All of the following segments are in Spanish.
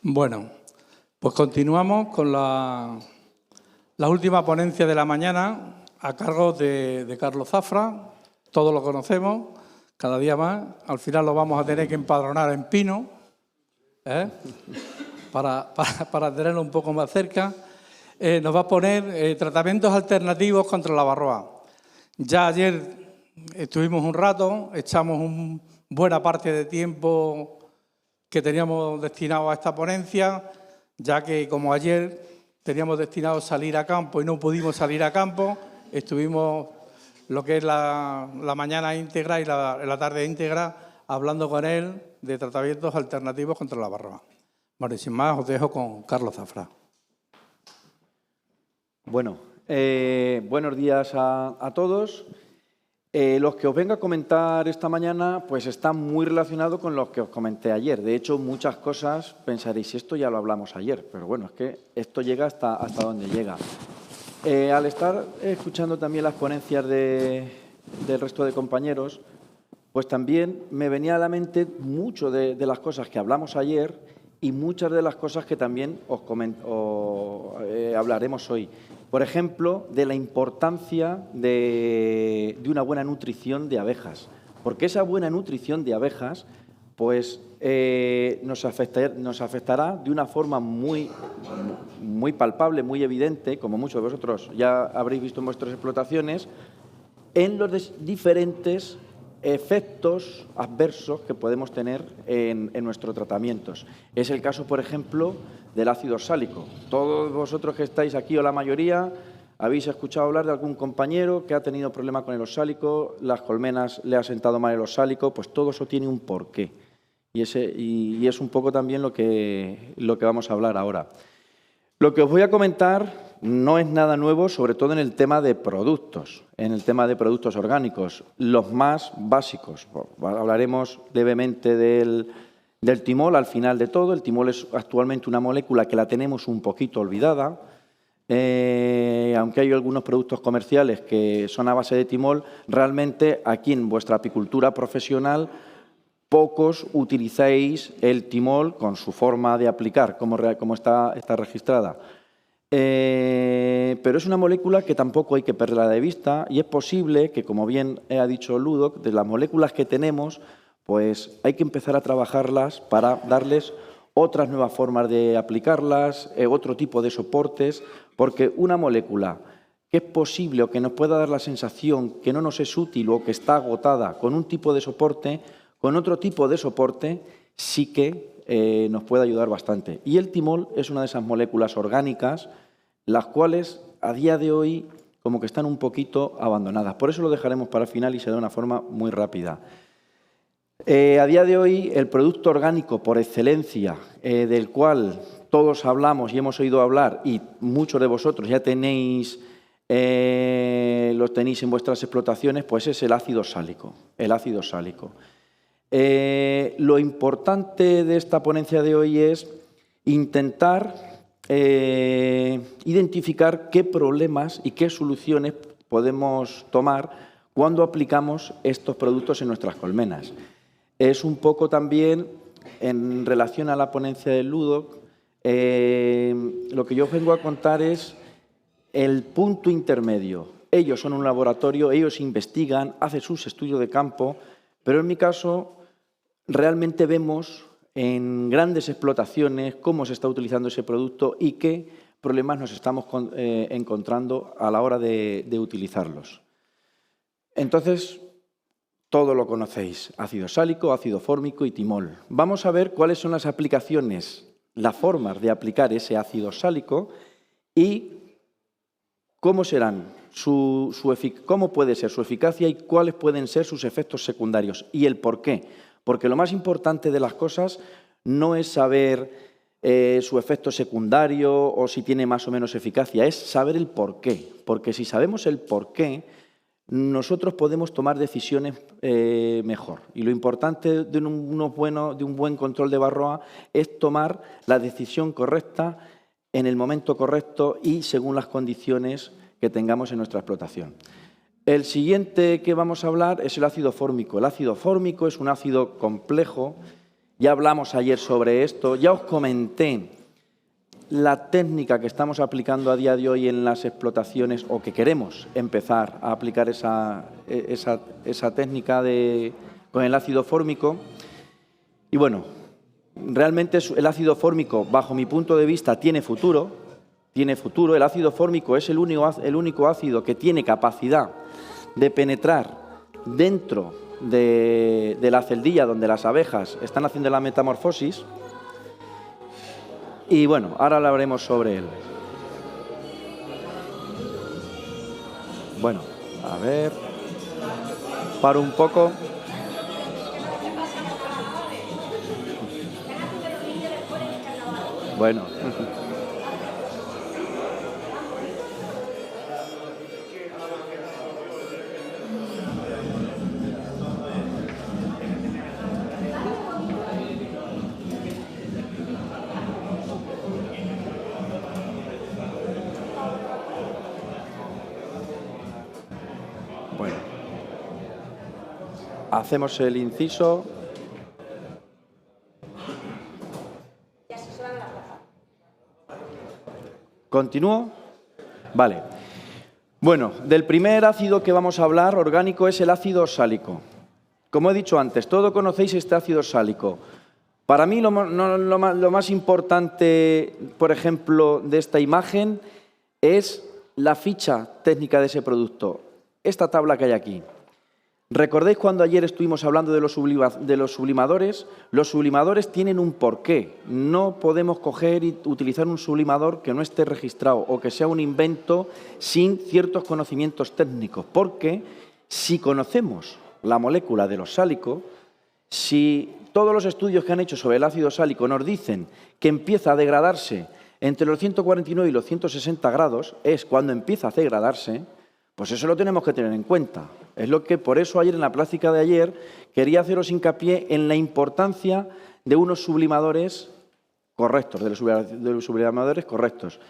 Bueno, pues continuamos con la última ponencia de la mañana a cargo de Carlos Zafra. Todos lo conocemos, cada día más. Al final lo vamos a tener que empadronar en Pino, para tenerlo un poco más cerca. Nos va a poner tratamientos alternativos contra la varroa. Ya ayer estuvimos un rato, echamos una buena parte de tiempo que teníamos destinado a esta ponencia, ya que como ayer teníamos destinado salir a campo y no pudimos salir a campo, estuvimos lo que es la mañana íntegra y la tarde íntegra hablando con él de tratamientos alternativos contra la varroa. Bueno, y sin más os dejo con Carlos Zafra. Bueno, buenos días a todos. Los que os vengo a comentar esta mañana pues están muy relacionados con los que os comenté ayer. De hecho, muchas cosas pensaréis, esto ya lo hablamos ayer, pero bueno, es que esto llega hasta donde llega. Al estar escuchando también las ponencias del resto de compañeros, pues también me venía a la mente mucho de las cosas que hablamos ayer y muchas de las cosas que también hablaremos hoy. Por ejemplo, de la importancia de una buena nutrición de abejas, porque esa buena nutrición de abejas pues, nos afectará de una forma muy palpable, muy evidente, como muchos de vosotros ya habréis visto en vuestras explotaciones, en los diferentes efectos adversos que podemos tener en nuestros tratamientos. Es el caso, por ejemplo, del ácido oxálico. Todos vosotros que estáis aquí, o la mayoría, habéis escuchado hablar de algún compañero que ha tenido problemas con el oxálico, las colmenas le ha sentado mal el oxálico, pues todo eso tiene un porqué. Y es un poco también lo que vamos a hablar ahora. Lo que os voy a comentar no es nada nuevo, sobre todo en el tema de productos, orgánicos, los más básicos. Hablaremos levemente del timol al final de todo. El timol es actualmente una molécula que la tenemos un poquito olvidada. Aunque hay algunos productos comerciales que son a base de timol, realmente aquí en vuestra apicultura profesional pocos utilizáis el timol con su forma de aplicar, como está registrada. Pero es una molécula que tampoco hay que perderla de vista y es posible que, como bien ha dicho Ludo, de las moléculas que tenemos, pues hay que empezar a trabajarlas para darles otras nuevas formas de aplicarlas, otro tipo de soportes, porque una molécula que es posible o que nos pueda dar la sensación que no nos es útil o que está agotada con un tipo de soporte, con otro tipo de soporte sí que nos puede ayudar bastante. Y el timol es una de esas moléculas orgánicas, las cuales a día de hoy como que están un poquito abandonadas. Por eso lo dejaremos para el final y será de una forma muy rápida. A día de hoy el producto orgánico por excelencia, del cual todos hablamos y hemos oído hablar, y muchos de vosotros ya los tenéis en vuestras explotaciones, pues es el ácido oxálico. El ácido oxálico. Lo importante de esta ponencia de hoy es intentar identificar qué problemas y qué soluciones podemos tomar cuando aplicamos estos productos en nuestras colmenas. Es un poco también en relación a la ponencia del Ludo, lo que yo os vengo a contar es el punto intermedio. Ellos son un laboratorio, ellos investigan, hacen sus estudios de campo, pero en mi caso realmente vemos en grandes explotaciones cómo se está utilizando ese producto y qué problemas nos estamos encontrando a la hora de utilizarlos. Entonces, todo lo conocéis, ácido oxálico, ácido fórmico y timol. Vamos a ver cuáles son las aplicaciones, las formas de aplicar ese ácido oxálico y cómo serán cómo puede ser su eficacia y cuáles pueden ser sus efectos secundarios y el por qué. Porque lo más importante de las cosas no es saber su efecto secundario o si tiene más o menos eficacia, es saber el por qué. Porque si sabemos el por qué, nosotros podemos tomar decisiones mejor. Y lo importante de un buen control de varroa es tomar la decisión correcta en el momento correcto y según las condiciones que tengamos en nuestra explotación. El siguiente que vamos a hablar es el ácido fórmico. El ácido fórmico es un ácido complejo Ya hablamos ayer sobre esto, ya os comenté la técnica que estamos aplicando a día de hoy en las explotaciones, o que queremos empezar a aplicar esa técnica con el ácido fórmico. Y bueno, realmente el ácido fórmico, bajo mi punto de vista, tiene futuro. El ácido fórmico es el único ácido que tiene capacidad de penetrar dentro de la celdilla donde las abejas están haciendo la metamorfosis. Y bueno, ahora hablaremos sobre él. Bueno, a ver, paro un poco. Bueno. Bueno. Hacemos el inciso. ¿Continúo? Vale. Bueno, del primer ácido que vamos a hablar, orgánico, es el ácido oxálico. Como he dicho antes, todos conocéis este ácido oxálico. Para mí lo más importante, por ejemplo, de esta imagen es la ficha técnica de ese producto. Esta tabla que hay aquí. ¿Recordáis cuando ayer estuvimos hablando de los sublimadores? Los sublimadores tienen un porqué. No podemos coger y utilizar un sublimador que no esté registrado o que sea un invento sin ciertos conocimientos técnicos. Porque si conocemos la molécula del oxálico, si todos los estudios que han hecho sobre el ácido oxálico nos dicen que empieza a degradarse entre los 149 y los 160 grados, es cuando empieza a degradarse, pues eso lo tenemos que tener en cuenta. Es lo que, por eso ayer en la plática de ayer, quería haceros hincapié en la importancia de unos sublimadores correctos, de los sublimadores correctos.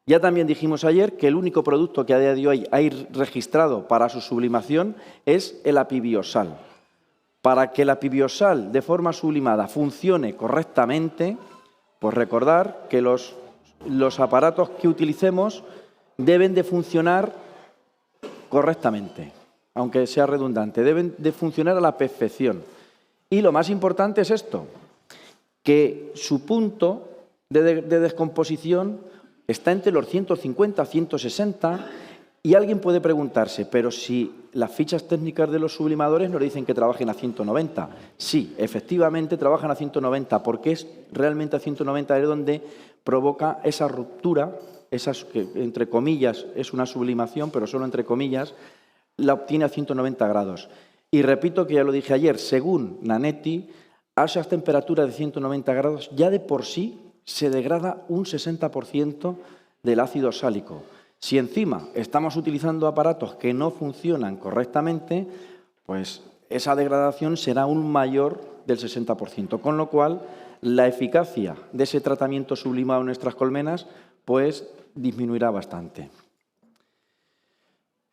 Ya también dijimos ayer que el único producto que a día de hoy hay registrado para su sublimación es el apibiosal. Para que el apibiosal de forma sublimada funcione correctamente, pues recordar que los aparatos que utilicemos deben de funcionar correctamente, aunque sea redundante, deben de funcionar a la perfección. Y lo más importante es esto, que su punto de descomposición está entre los 150 y 160, y alguien puede preguntarse, pero si las fichas técnicas de los sublimadores nos dicen que trabajen a 190. Sí, efectivamente trabajan a 190, porque es realmente a 190 es donde provoca esa ruptura, que entre comillas es una sublimación, pero solo entre comillas, la obtiene a 190 grados. Y repito que ya lo dije ayer, según Nanetti, a esas temperaturas de 190 grados ya de por sí se degrada un 60% del ácido oxálico. Si encima estamos utilizando aparatos que no funcionan correctamente, pues esa degradación será aún mayor del 60%, con lo cual la eficacia de ese tratamiento sublimado en nuestras colmenas pues disminuirá bastante.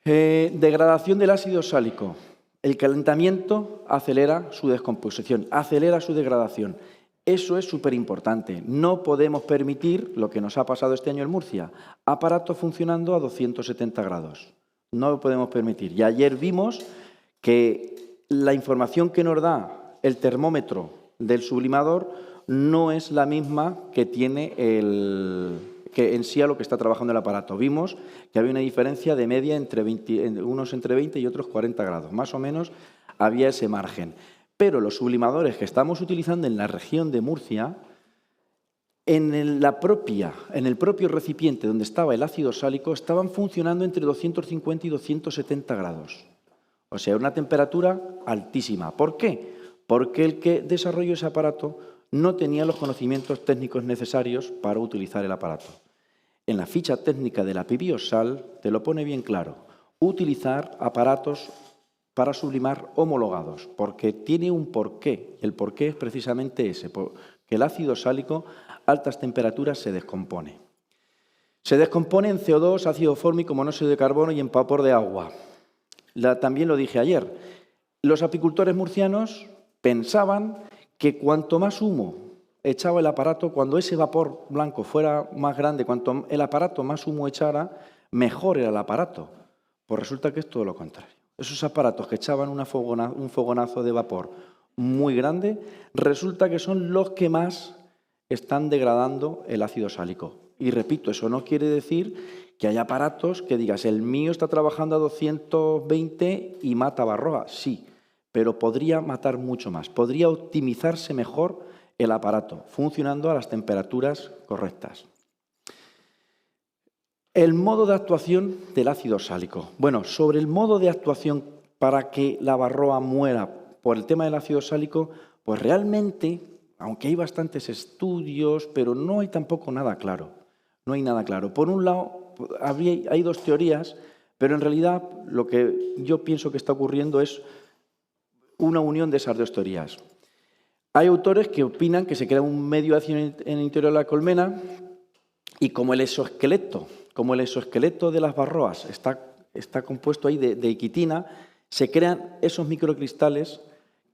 Degradación del ácido oxálico. El calentamiento acelera su descomposición, acelera su degradación. Eso es súper importante. No podemos permitir lo que nos ha pasado este año en Murcia, aparatos funcionando a 270 grados. No lo podemos permitir. Y ayer vimos que la información que nos da el termómetro del sublimador no es la misma que tiene que en sí a lo que está trabajando el aparato. Vimos que había una diferencia de media entre unos entre 20 y otros 40 grados. Más o menos había ese margen. Pero los sublimadores que estamos utilizando en la región de Murcia, en el propio recipiente donde estaba el ácido oxálico, estaban funcionando entre 250 y 270 grados. O sea, una temperatura altísima. ¿Por qué? Porque el que desarrolló ese aparato no tenía los conocimientos técnicos necesarios para utilizar el aparato. En la ficha técnica del apibiosal te lo pone bien claro. Utilizar aparatos para sublimar homologados, porque tiene un porqué. El porqué es precisamente ese, que el ácido oxálico a altas temperaturas se descompone. Se descompone en CO2, ácido fórmico, monóxido de carbono y en vapor de agua. También lo dije ayer. Los apicultores murcianos pensaban que cuanto más humo echaba el aparato, cuando ese vapor blanco fuera más grande, cuanto el aparato más humo echara, mejor era el aparato. Pues resulta que es todo lo contrario. Esos aparatos que echaban un fogonazo de vapor muy grande, resulta que son los que más están degradando el ácido sálico. Y repito, eso no quiere decir que haya aparatos que digas, el mío está trabajando a 220 y mata Varroa. Sí, pero podría matar mucho más. Podría optimizarse mejor el aparato, funcionando a las temperaturas correctas. El modo de actuación del ácido sálico. Bueno, sobre el modo de actuación para que la Varroa muera por el tema del ácido sálico, pues realmente, aunque hay bastantes estudios, pero no hay tampoco nada claro. No hay nada claro. Por un lado, hay dos teorías, pero en realidad lo que yo pienso que está ocurriendo es una unión de esas dos teorías. Hay autores que opinan que se crea un medio ácido en el interior de la colmena y como el exoesqueleto de las Varroas está compuesto ahí de quitina, se crean esos microcristales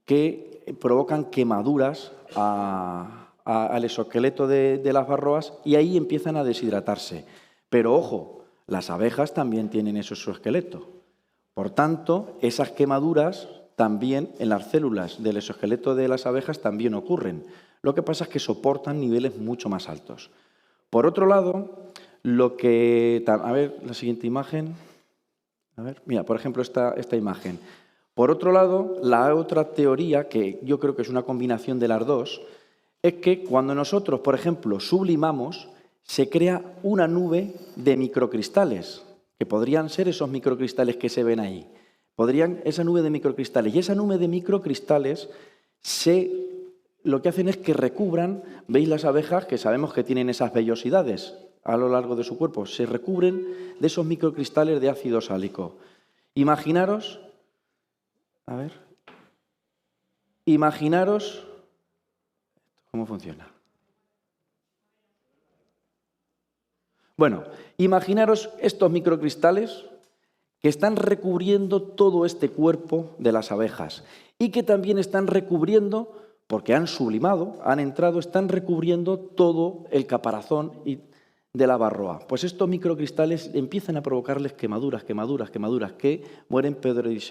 que provocan quemaduras al exoesqueleto de las Varroas y ahí empiezan a deshidratarse. Pero ojo, las abejas también tienen ese exoesqueleto. Por tanto, esas quemaduras también en las células del exoesqueleto de las abejas también ocurren. Lo que pasa es que soportan niveles mucho más altos. Por otro lado, a ver, la siguiente imagen. A ver, mira, por ejemplo, esta imagen. Por otro lado, la otra teoría, que yo creo que es una combinación de las dos, es que cuando nosotros, por ejemplo, sublimamos, se crea una nube de microcristales, que podrían ser esos microcristales que se ven ahí. Esa nube de microcristales. Y esa nube de microcristales lo que hacen es que recubran, veis las abejas que sabemos que tienen esas vellosidades a lo largo de su cuerpo, se recubren de esos microcristales de ácido sálico. Imaginaros cómo funciona. Bueno, imaginaros estos microcristales que están recubriendo todo este cuerpo de las abejas y que también están recubriendo, porque han sublimado, están recubriendo todo el caparazón de la Varroa. Pues estos microcristales empiezan a provocarles quemaduras que mueren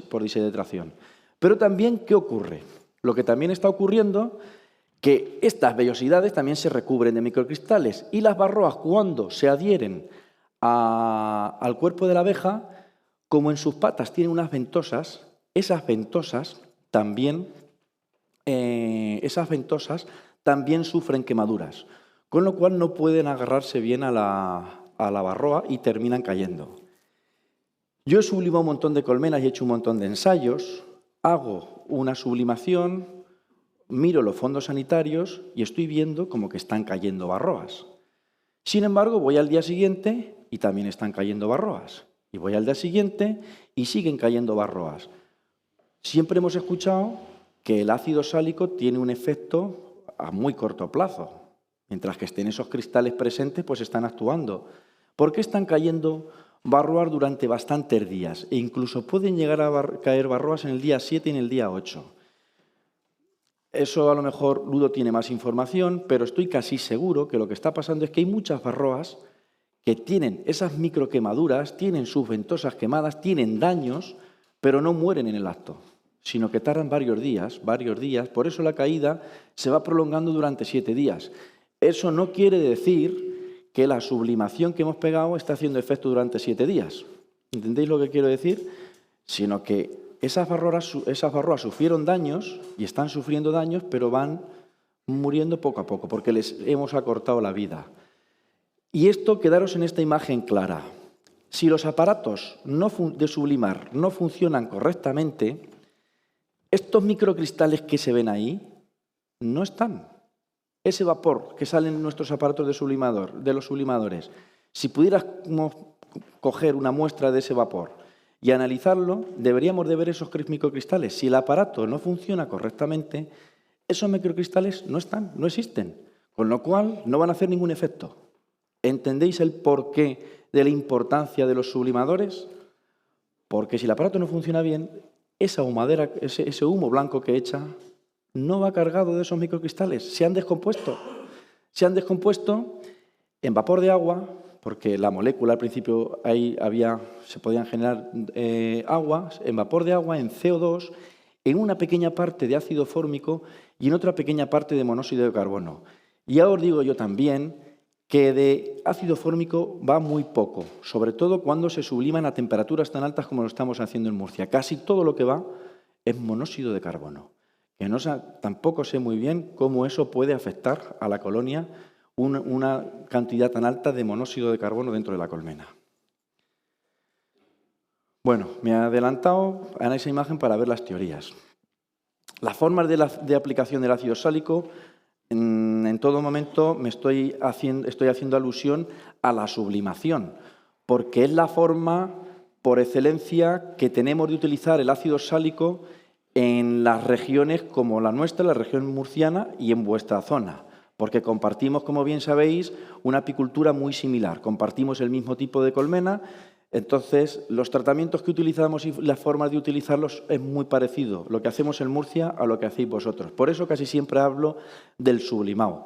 por deshidratación. Pero también, ¿qué ocurre? Lo que también está ocurriendo, que estas vellosidades también se recubren de microcristales y las Varroas, cuando se adhieren al cuerpo de la abeja, como en sus patas tienen unas ventosas, esas ventosas también sufren quemaduras, con lo cual no pueden agarrarse bien a la Varroa y terminan cayendo. Yo he sublimado un montón de colmenas y he hecho un montón de ensayos, hago una sublimación, miro los fondos sanitarios y estoy viendo como que están cayendo Varroas. Sin embargo, voy al día siguiente y también están cayendo Varroas. Y voy al día siguiente y siguen cayendo Varroas. Siempre hemos escuchado que el ácido sálico tiene un efecto a muy corto plazo. Mientras que estén esos cristales presentes, pues están actuando. ¿Por qué están cayendo Varroas durante bastantes días? E incluso pueden llegar a caer Varroas en el día 7 y en el día 8. Eso a lo mejor Ludo tiene más información, pero estoy casi seguro que lo que está pasando es que hay muchas Varroas que tienen esas microquemaduras, tienen sus ventosas quemadas, tienen daños, pero no mueren en el acto, sino que tardan varios días. Por eso la caída se va prolongando durante 7 días. Eso no quiere decir que la sublimación que hemos pegado está haciendo efecto durante 7 días. ¿Entendéis lo que quiero decir? Sino que esas Varroas sufrieron daños y están sufriendo daños, pero van muriendo poco a poco, porque les hemos acortado la vida. Y esto, quedaros en esta imagen clara. Si los aparatos de sublimar no funcionan correctamente, estos microcristales que se ven ahí no están. Ese vapor que sale en nuestros aparatos de los sublimadores, si pudiéramos coger una muestra de ese vapor y analizarlo, deberíamos de ver esos microcristales. Si el aparato no funciona correctamente, esos microcristales no están, no existen, con lo cual no van a hacer ningún efecto. ¿Entendéis el porqué de la importancia de los sublimadores? Porque si el aparato no funciona bien, esa humadera, ese humo blanco que echa no va cargado de esos microcristales, se han descompuesto. Se han descompuesto en vapor de agua, porque la molécula al principio se podían generar aguas, en vapor de agua, en CO2, en una pequeña parte de ácido fórmico y en otra pequeña parte de monóxido de carbono. Y ahora os digo yo también que de ácido fórmico va muy poco, sobre todo cuando se subliman a temperaturas tan altas como lo estamos haciendo en Murcia. Casi todo lo que va es monóxido de carbono. Que tampoco sé muy bien cómo eso puede afectar a la colonia una cantidad tan alta de monóxido de carbono dentro de la colmena. Bueno, me he adelantado a esa imagen para ver las teorías. Las formas de aplicación del ácido sálico, en todo momento estoy haciendo alusión a la sublimación, porque es la forma por excelencia que tenemos de utilizar el ácido sálico en las regiones como la nuestra, la región murciana y en vuestra zona, porque compartimos, como bien sabéis, una apicultura muy similar, compartimos el mismo tipo de colmena. Entonces, los tratamientos que utilizamos y las formas de utilizarlos es muy parecido, lo que hacemos en Murcia a lo que hacéis vosotros. Por eso casi siempre hablo del sublimado.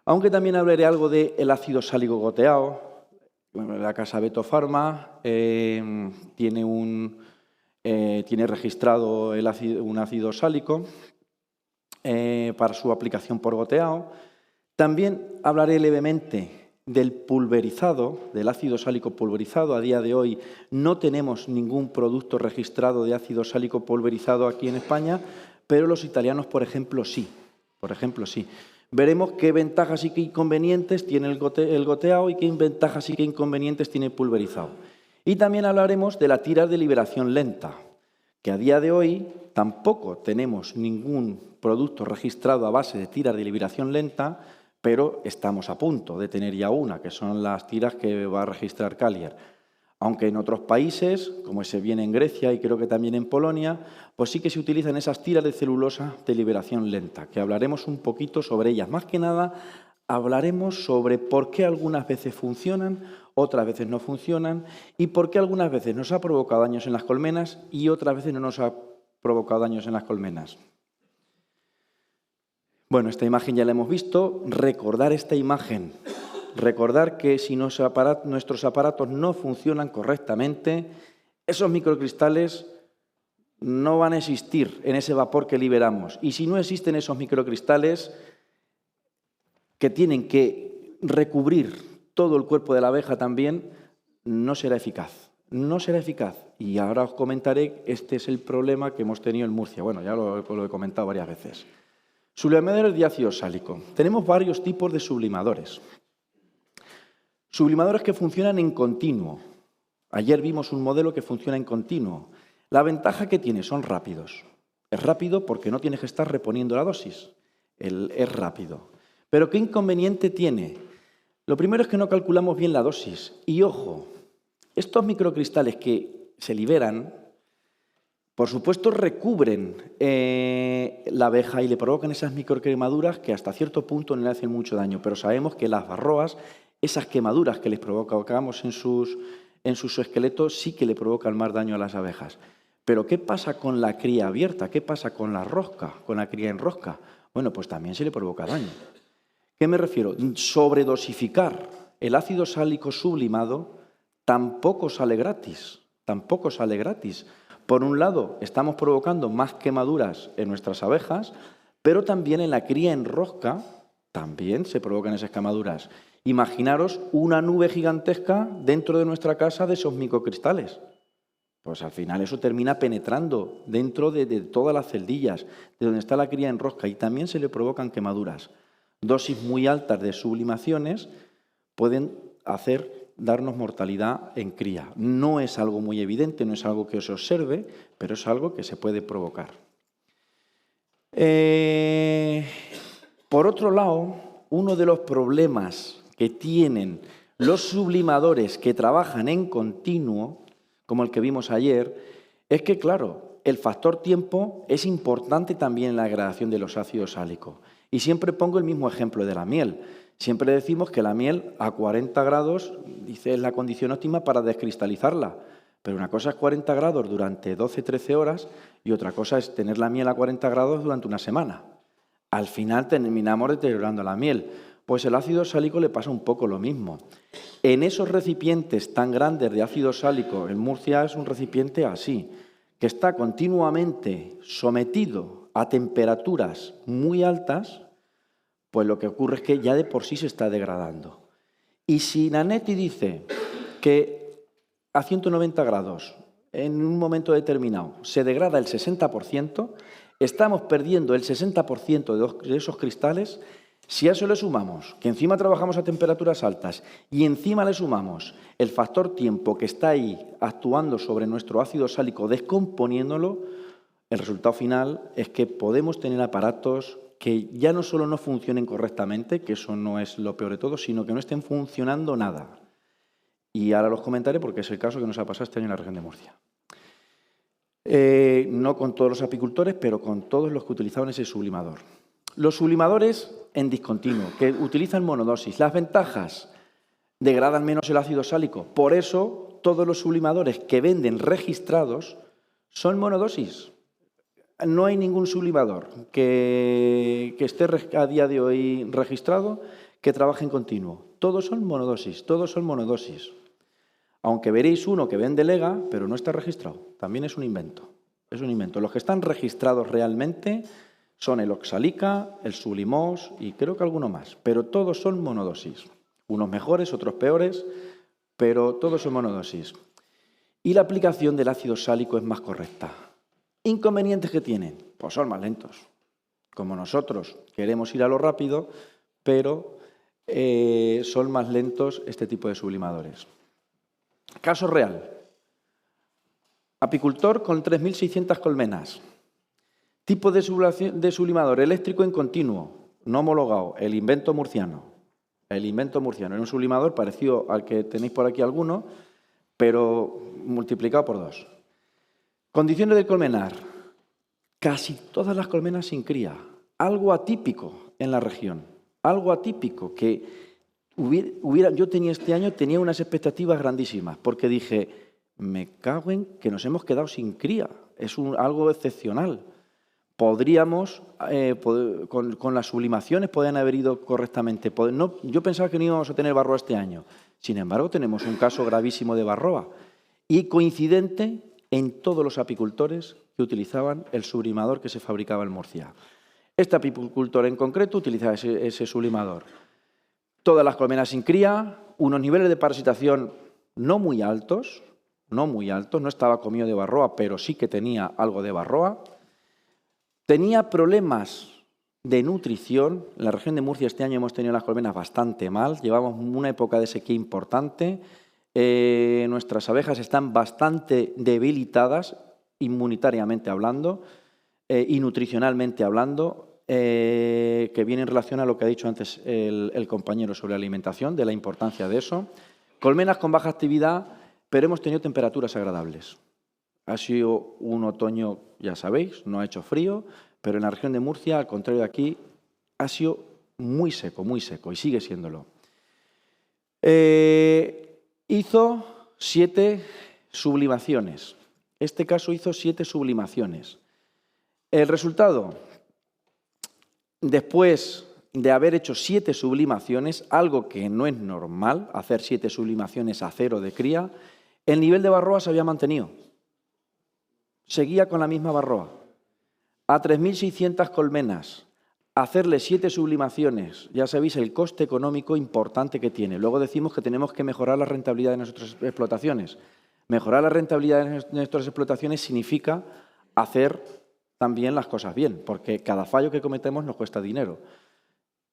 Aunque también hablaré algo del ácido sálico goteado. La casa Beto Pharma tiene registrado un ácido sálico para su aplicación por goteado. También hablaré levemente del pulverizado, del ácido sálico pulverizado. A día de hoy no tenemos ningún producto registrado de ácido sálico pulverizado aquí en España, pero los italianos, por ejemplo, sí. Veremos qué ventajas y qué inconvenientes tiene el goteado y qué ventajas y qué inconvenientes tiene el pulverizado. Y también hablaremos de la tiras de liberación lenta, que a día de hoy tampoco tenemos ningún producto registrado a base de tiras de liberación lenta, pero estamos a punto de tener ya una, que son las tiras que va a registrar Calier. Aunque en otros países, como se viene en Grecia y creo que también en Polonia, pues sí que se utilizan esas tiras de celulosa de liberación lenta, que hablaremos un poquito sobre ellas. Más que nada, hablaremos sobre por qué algunas veces funcionan, otras veces no funcionan, y por qué algunas veces nos ha provocado daños en las colmenas y otras veces no nos ha provocado daños en las colmenas. Bueno, esta imagen ya la hemos visto. Recordar esta imagen. Recordar que si nuestros aparatos no funcionan correctamente, esos microcristales no van a existir en ese vapor que liberamos. Y si no existen esos microcristales que tienen que recubrir todo el cuerpo de la abeja también, no será eficaz. No será eficaz. Y ahora os comentaré, este es el problema que hemos tenido en Murcia. Bueno, ya lo he comentado varias veces. Sublimadores de ácido sálico. Tenemos varios tipos de sublimadores. Sublimadores que funcionan en continuo. Ayer vimos un modelo que funciona en continuo. La ventaja que tiene son rápidos. Es rápido porque no tienes que estar reponiendo la dosis. Es rápido. Pero ¿qué inconveniente tiene? Lo primero es que no calculamos bien la dosis. Y ojo, estos microcristales que se liberan, por supuesto, recubren la abeja y le provocan esas microquemaduras que hasta cierto punto no le hacen mucho daño. Pero sabemos que las varroas, esas quemaduras que les provocamos en sus esqueletos, sí que le provocan más daño a las abejas. Pero ¿qué pasa con la cría abierta? ¿Qué pasa con la rosca, con la cría en rosca? Bueno, pues también se le provoca daño. ¿Qué me refiero? Sobredosificar el ácido sálico sublimado tampoco sale gratis. Tampoco sale gratis. Por un lado, estamos provocando más quemaduras en nuestras abejas, pero también en la cría en rosca también se provocan esas quemaduras. Imaginaros una nube gigantesca dentro de nuestra casa de esos microcristales. Pues al final eso termina penetrando dentro de todas las celdillas, de donde está la cría en rosca, y también se le provocan quemaduras. Dosis muy altas de sublimaciones pueden darnos mortalidad en cría. No es algo muy evidente, no es algo que se observe, pero es algo que se puede provocar. Por otro lado, uno de los problemas que tienen los sublimadores que trabajan en continuo, como el que vimos ayer, es que, claro, el factor tiempo es importante también en la degradación de los ácidos sálicos. Y siempre pongo el mismo ejemplo de la miel. Siempre decimos que la miel a 40 grados, dice, es la condición óptima para descristalizarla. Pero una cosa es 40 grados durante 12-13 horas y otra cosa es tener la miel a 40 grados durante una semana. al final terminamos deteriorando la miel. Pues el ácido sálico le pasa un poco lo mismo. En esos recipientes tan grandes de ácido sálico, en Murcia es un recipiente así, que está continuamente sometido a temperaturas muy altas, pues lo que ocurre es que ya de por sí se está degradando. Y si Nanetti dice que a 190 grados, en un momento determinado, se degrada el 60%, estamos perdiendo el 60% de esos cristales. Si a eso le sumamos que encima trabajamos a temperaturas altas y encima le sumamos el factor tiempo que está ahí actuando sobre nuestro ácido sálico, descomponiéndolo, el resultado final es que podemos tener aparatos que ya no solo no funcionen correctamente, que eso no es lo peor de todo, sino que no estén funcionando nada. Y ahora los comentaré porque es el caso que nos ha pasado este año en la región de Murcia. No con todos los apicultores, pero con todos los que utilizaban ese sublimador. Los sublimadores en discontinuo, que utilizan monodosis. Las ventajas: degradan menos el ácido sálico. Por eso, todos los sublimadores que venden registrados son monodosis. No hay ningún sublimador que esté a día de hoy registrado que trabaje en continuo. Todos son monodosis, todos son monodosis. Aunque veréis uno que vende Lega, pero no está registrado. También es un invento. Es un invento. Los que están registrados realmente son el Oxalica, el Sublimos y creo que alguno más. Pero todos son monodosis. Unos mejores, otros peores, pero todos son monodosis. Y la aplicación del ácido sálico es más correcta. ¿Inconvenientes que tienen? Pues son más lentos. Como nosotros queremos ir a lo rápido, pero son más lentos este tipo de sublimadores. Caso real. Apicultor con 3.600 colmenas. Tipo de sublimador eléctrico en continuo, no homologado, el invento murciano. El invento murciano. Era un sublimador parecido al que tenéis por aquí alguno, pero multiplicado por 2. Condiciones del colmenar. Casi todas las colmenas sin cría. Algo atípico en la región. Algo atípico que yo este año tenía unas expectativas grandísimas, porque dije, me cago en que nos hemos quedado sin cría. Es algo excepcional. Podríamos, con las sublimaciones, podrían haber ido correctamente. Yo pensaba que no íbamos a tener Varroa este año. Sin embargo, tenemos un caso gravísimo de Varroa. Y coincidente en todos los apicultores que utilizaban el sublimador que se fabricaba en Murcia. Este apicultor en concreto utilizaba ese sublimador. Todas las colmenas sin cría, unos niveles de parasitación no muy altos, no estaba comido de Varroa, pero sí que tenía algo de Varroa. Tenía problemas de nutrición. En la región de Murcia este año hemos tenido las colmenas bastante mal, llevamos una época de sequía importante, nuestras abejas están bastante debilitadas, inmunitariamente hablando y nutricionalmente hablando, que viene en relación a lo que ha dicho antes el compañero sobre la alimentación, de la importancia de eso. Colmenas con baja actividad, pero hemos tenido temperaturas agradables. Ha sido un otoño, ya sabéis, no ha hecho frío, pero en la región de Murcia, al contrario de aquí, ha sido muy seco, y sigue siéndolo. Hizo 7 sublimaciones. Este caso hizo 7 sublimaciones. El resultado, después de haber hecho 7 sublimaciones, algo que no es normal, hacer 7 sublimaciones a 0 de cría, el nivel de Varroa se había mantenido. Seguía con la misma Varroa. A 3.600 colmenas, hacerle 7 sublimaciones, ya sabéis el coste económico importante que tiene. Luego decimos que tenemos que mejorar la rentabilidad de nuestras explotaciones. Mejorar la rentabilidad de nuestras explotaciones significa hacer también las cosas bien, porque cada fallo que cometemos nos cuesta dinero.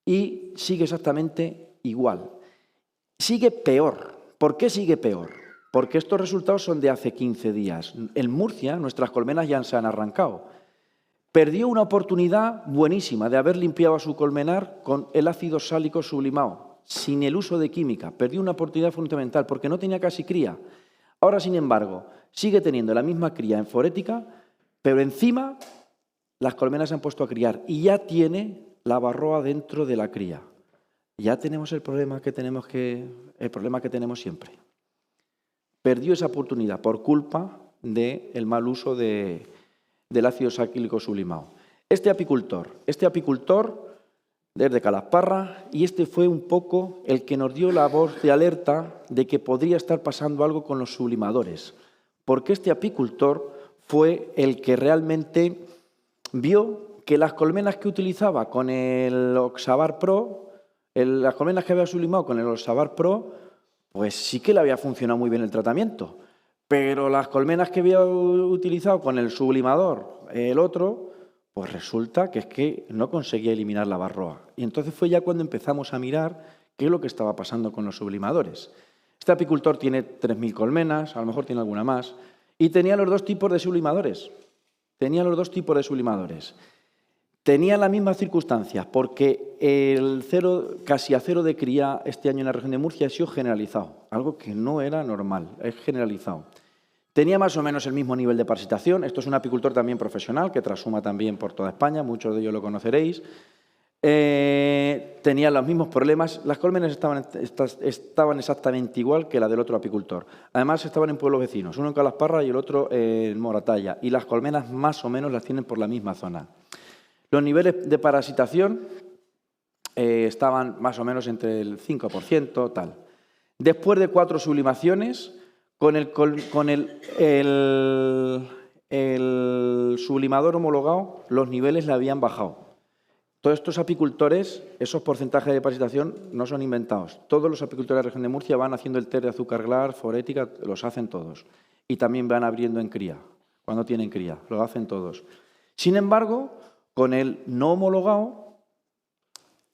Y sigue exactamente igual. Sigue peor. ¿Por qué sigue peor? Porque estos resultados son de hace 15 días. En Murcia nuestras colmenas ya se han arrancado. Perdió una oportunidad buenísima de haber limpiado a su colmenar con el ácido sálico sublimado, sin el uso de química. Perdió una oportunidad fundamental porque no tenía casi cría. Ahora, sin embargo, sigue teniendo la misma cría en forética, pero encima las colmenas se han puesto a criar y ya tiene la Varroa dentro de la cría. Ya tenemos el problema que tenemos siempre. Perdió esa oportunidad por culpa del mal uso del ácido sálico sublimado. Este apicultor desde Calasparra, y este fue un poco el que nos dio la voz de alerta de que podría estar pasando algo con los sublimadores, porque este apicultor fue el que realmente vio que las colmenas que utilizaba con el Oxavar Pro, las colmenas que había sublimado con el Oxavar Pro, pues sí que le había funcionado muy bien el tratamiento, pero las colmenas que había utilizado con el sublimador, el otro, pues resulta que es que no conseguía eliminar la varroa. Y entonces fue ya cuando empezamos a mirar qué es lo que estaba pasando con los sublimadores. Este apicultor tiene 3.000 colmenas, a lo mejor tiene alguna más, y tenía los dos tipos de sublimadores. Tenía las mismas circunstancias, porque el casi a cero de cría este año en la región de Murcia ha sido generalizado, algo que no era normal, es generalizado. Tenía más o menos el mismo nivel de parasitación. Esto es un apicultor también profesional que trashuma también por toda España, muchos de ellos lo conoceréis. Tenía los mismos problemas. Las colmenas estaban exactamente igual que la del otro apicultor. Además, estaban en pueblos vecinos, uno en Calasparra y el otro en Moratalla. Y las colmenas más o menos las tienen por la misma zona. Los niveles de parasitación estaban más o menos entre el 5%, tal. Después de 4 sublimaciones, con el sublimador homologado, los niveles le habían bajado. Todos estos apicultores, esos porcentajes de parasitación no son inventados. Todos los apicultores de la región de Murcia van haciendo el test de azúcar glar, forética, los hacen todos. Y también van abriendo en cría, cuando tienen cría, lo hacen todos. Sin embargo, con el no homologado,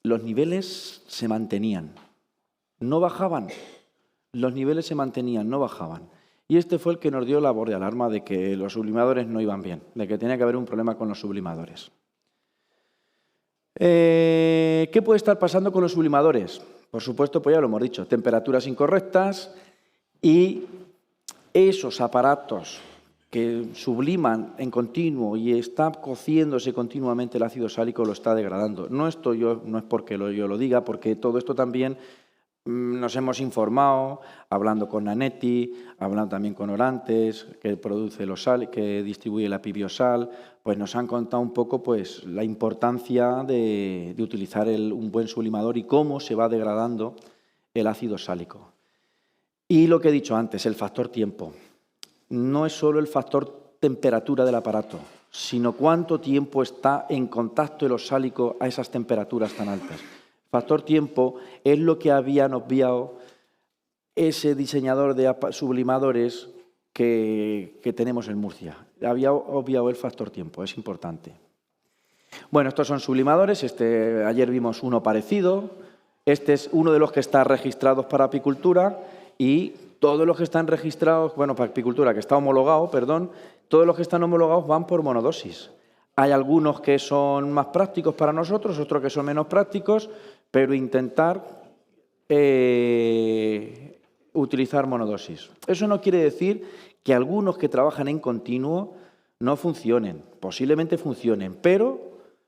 los niveles se mantenían, no bajaban. Los niveles se mantenían, no bajaban. Y este fue el que nos dio la voz de alarma de que los sublimadores no iban bien, de que tenía que haber un problema con los sublimadores. ¿Qué puede estar pasando con los sublimadores? Por supuesto, pues ya lo hemos dicho, temperaturas incorrectas y esos aparatos que subliman en continuo y está cociéndose continuamente el ácido sálico lo está degradando. No es porque yo lo diga, porque todo esto también nos hemos informado, hablando con Nanetti, hablando también con Orantes, que produce que distribuye la Pibiosal, pues nos han contado un poco pues, la importancia de utilizar un buen sublimador y cómo se va degradando el ácido sálico. Y lo que he dicho antes, el factor tiempo. No es solo el factor temperatura del aparato, sino cuánto tiempo está en contacto el oxálico a esas temperaturas tan altas. Factor tiempo es lo que habían obviado ese diseñador de sublimadores que tenemos en Murcia. Había obviado el factor tiempo, es importante. Bueno, estos son sublimadores. Ayer vimos uno parecido. Este es uno de los que está registrados para apicultura y todos los que están registrados, bueno, para apicultura, que está homologado, perdón, todos los que están homologados van por monodosis. Hay algunos que son más prácticos para nosotros, otros que son menos prácticos, pero intentar utilizar monodosis. Eso no quiere decir que algunos que trabajan en continuo no funcionen. Posiblemente funcionen, pero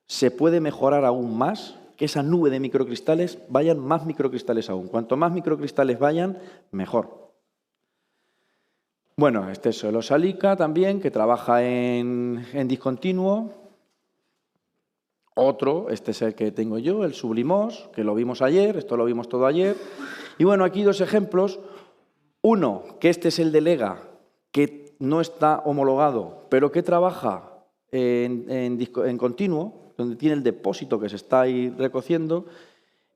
se puede mejorar aún más, que esa nube de microcristales vayan más microcristales aún. Cuanto más microcristales vayan, mejor. Bueno, este es el Oxalica también, que trabaja en discontinuo. Otro, este es el que tengo yo, el Sublimos, que lo vimos ayer, esto lo vimos todo ayer. Y bueno, aquí dos ejemplos. Uno, que este es el de Lega, que no está homologado, pero que trabaja en continuo, donde tiene el depósito que se está ahí recociendo.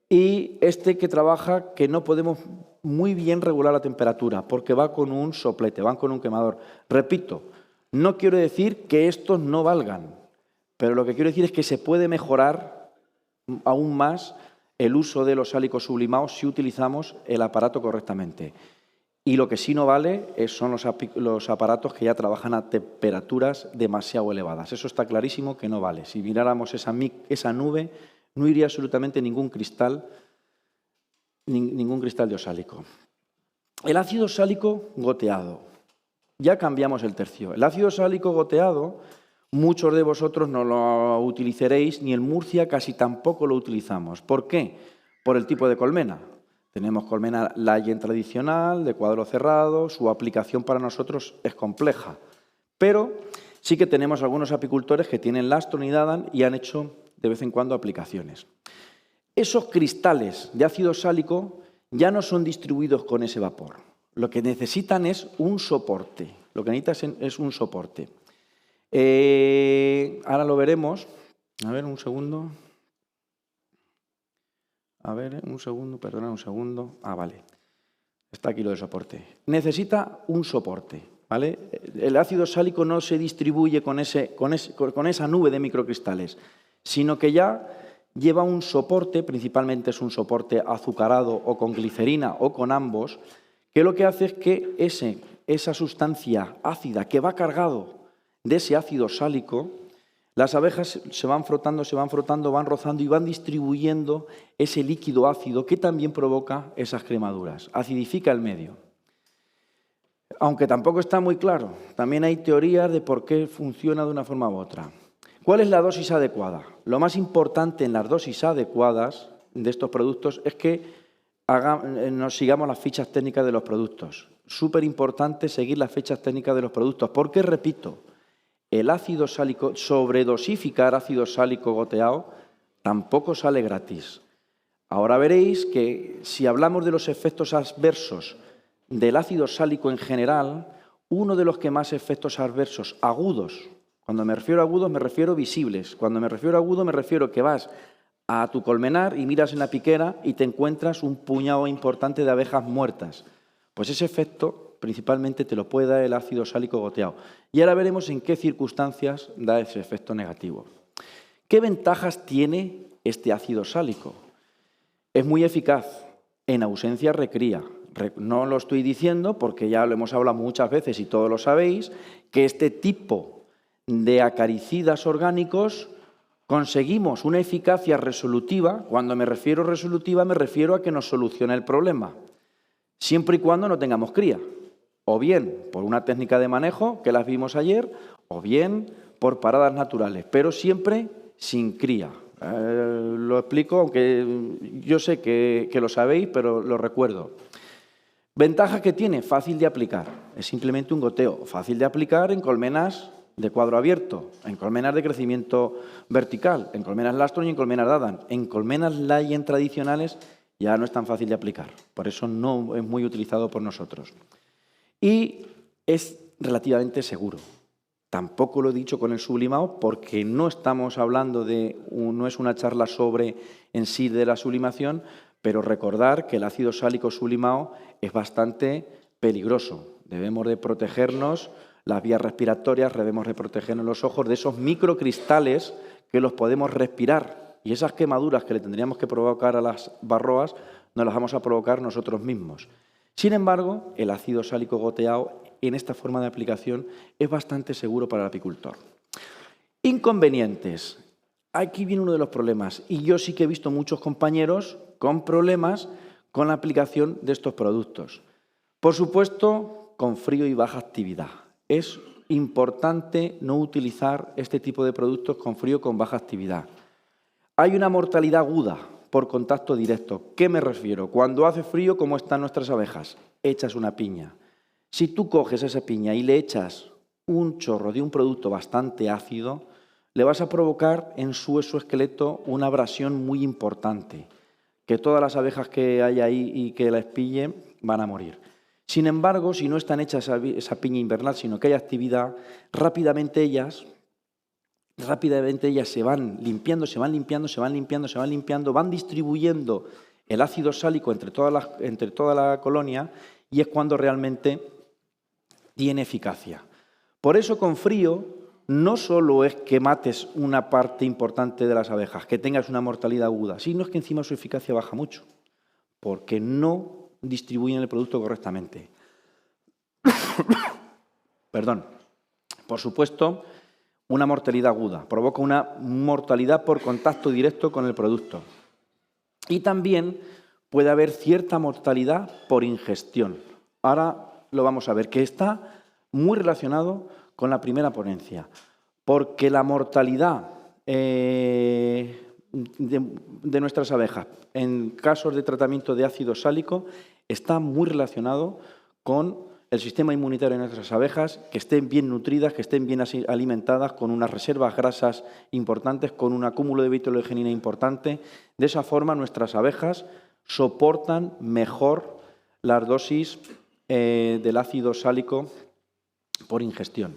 Y este que trabaja, que no podemos muy bien regular la temperatura, porque va con un soplete, van con un quemador. Repito, no quiero decir que estos no valgan, pero lo que quiero decir es que se puede mejorar aún más el uso de los oxálicos sublimados si utilizamos el aparato correctamente. Y lo que sí no vale son los aparatos que ya trabajan a temperaturas demasiado elevadas. Eso está clarísimo que no vale. Si miráramos esa nube, no iría absolutamente ningún cristal de oxálico. El ácido oxálico goteado. Ya cambiamos el tercio. El ácido oxálico goteado, muchos de vosotros no lo utilizaréis, ni en Murcia casi tampoco lo utilizamos. ¿Por qué? Por el tipo de colmena. Tenemos colmena Layen tradicional, de cuadro cerrado, su aplicación para nosotros es compleja. Pero Sí que tenemos algunos apicultores que tienen Lastron y Dadan y han hecho de vez en cuando aplicaciones. Esos cristales de ácido sálico ya no son distribuidos con ese vapor. Lo que necesitan es un soporte. Lo que necesitan es un soporte. Ahora lo veremos. A ver, un segundo. A ver, un segundo, perdona un segundo. Ah, vale. Está aquí lo de soporte. Necesita un soporte, ¿vale? El ácido sálico no se distribuye con esa nube de microcristales, sino que ya lleva un soporte, principalmente es un soporte azucarado o con glicerina o con ambos, que lo que hace es que esa sustancia ácida que va cargado de ese ácido sálico, las abejas se van frotando, van rozando y van distribuyendo ese líquido ácido que también provoca esas cremaduras, acidifica el medio. Aunque tampoco está muy claro, también hay teorías de por qué funciona de una forma u otra. ¿Cuál es la dosis adecuada? Lo más importante en las dosis adecuadas de estos productos es que nos sigamos las fichas técnicas de los productos. Súper importante seguir las fichas técnicas de los productos, porque, repito, el ácido sálico, sobredosificar ácido sálico goteado, tampoco sale gratis. Ahora veréis que si hablamos de los efectos adversos del ácido sálico en general, uno de los que más efectos adversos agudos, cuando me refiero a agudos me refiero visibles, cuando me refiero a agudo me refiero que vas a tu colmenar y miras en la piquera y te encuentras un puñado importante de abejas muertas. Pues ese efecto principalmente te lo puede dar el ácido sálico goteado. Y ahora veremos en qué circunstancias da ese efecto negativo. ¿Qué ventajas tiene este ácido sálico? Es muy eficaz. En ausencia recría. No lo estoy diciendo porque ya lo hemos hablado muchas veces y todos lo sabéis, que este tipo de acaricidas orgánicos conseguimos una eficacia resolutiva. Cuando me refiero a resolutiva me refiero a que nos soluciona el problema, siempre y cuando no tengamos cría, o bien por una técnica de manejo que las vimos ayer, o bien por paradas naturales, pero siempre sin cría. Lo explico, aunque yo sé que lo sabéis, pero lo recuerdo. Ventaja que tiene, fácil de aplicar. Es simplemente un goteo, fácil de aplicar en colmenas de cuadro abierto, en colmenas de crecimiento vertical, en colmenas Lastron y en colmenas Dadan. En colmenas Laien tradicionales ya no es tan fácil de aplicar, por eso no es muy utilizado por nosotros. Y es relativamente seguro. Tampoco lo he dicho con el sublimado porque no estamos hablando no es una charla sobre en sí de la sublimación, pero recordar que el ácido sálico sublimado es bastante peligroso. Debemos de protegernos las vías respiratorias, debemos de protegernos los ojos de esos microcristales que los podemos respirar. Y esas quemaduras que le tendríamos que provocar a las barroas nos las vamos a provocar nosotros mismos. Sin embargo, el ácido sálico goteado en esta forma de aplicación es bastante seguro para el apicultor. Inconvenientes. Aquí viene uno de los problemas y yo sí que he visto muchos compañeros con problemas con la aplicación de estos productos. Por supuesto, con frío y baja actividad. Es importante no utilizar este tipo de productos con frío o con baja actividad. Hay una mortalidad aguda por contacto directo. ¿Qué me refiero? Cuando hace frío, ¿cómo están nuestras abejas? Echas una piña. Si tú coges esa piña y le echas un chorro de un producto bastante ácido, le vas a provocar en su exoesqueleto una abrasión muy importante, que todas las abejas que hay ahí y que las pille van a morir. Sin embargo, si no están hechas esa piña invernal, sino que hay actividad, rápidamente ellas se van limpiando, van distribuyendo el ácido sálico entre toda la colonia y es cuando realmente tiene eficacia. Por eso con frío no solo es que mates una parte importante de las abejas, que tengas una mortalidad aguda, sino es que encima su eficacia baja mucho, porque no distribuyen el producto correctamente. Perdón. Por supuesto, una mortalidad aguda, provoca una mortalidad por contacto directo con el producto. Y también puede haber cierta mortalidad por ingestión. Ahora lo vamos a ver, que está muy relacionado con la primera ponencia, porque la mortalidad de nuestras abejas en casos de tratamiento de ácido sálico está muy relacionado con el sistema inmunitario de nuestras abejas, que estén bien nutridas, que estén bien alimentadas, con unas reservas grasas importantes, con un acúmulo de beta-glucogenina importante. De esa forma, nuestras abejas soportan mejor las dosis del ácido sálico por ingestión.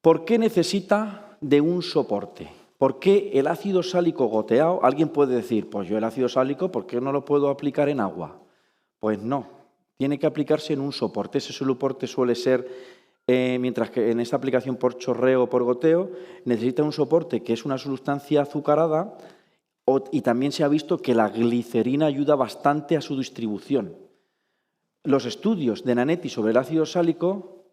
¿Por qué necesita de un soporte? ¿Por qué el ácido sálico goteado? Alguien puede decir, pues yo el ácido sálico, ¿por qué no lo puedo aplicar en agua? Pues no. Tiene que aplicarse en un soporte. Ese soporte suele ser, mientras que en esta aplicación por chorreo o por goteo, necesita un soporte que es una sustancia azucarada y también se ha visto que la glicerina ayuda bastante a su distribución. Los estudios de Nanetti sobre el ácido sálico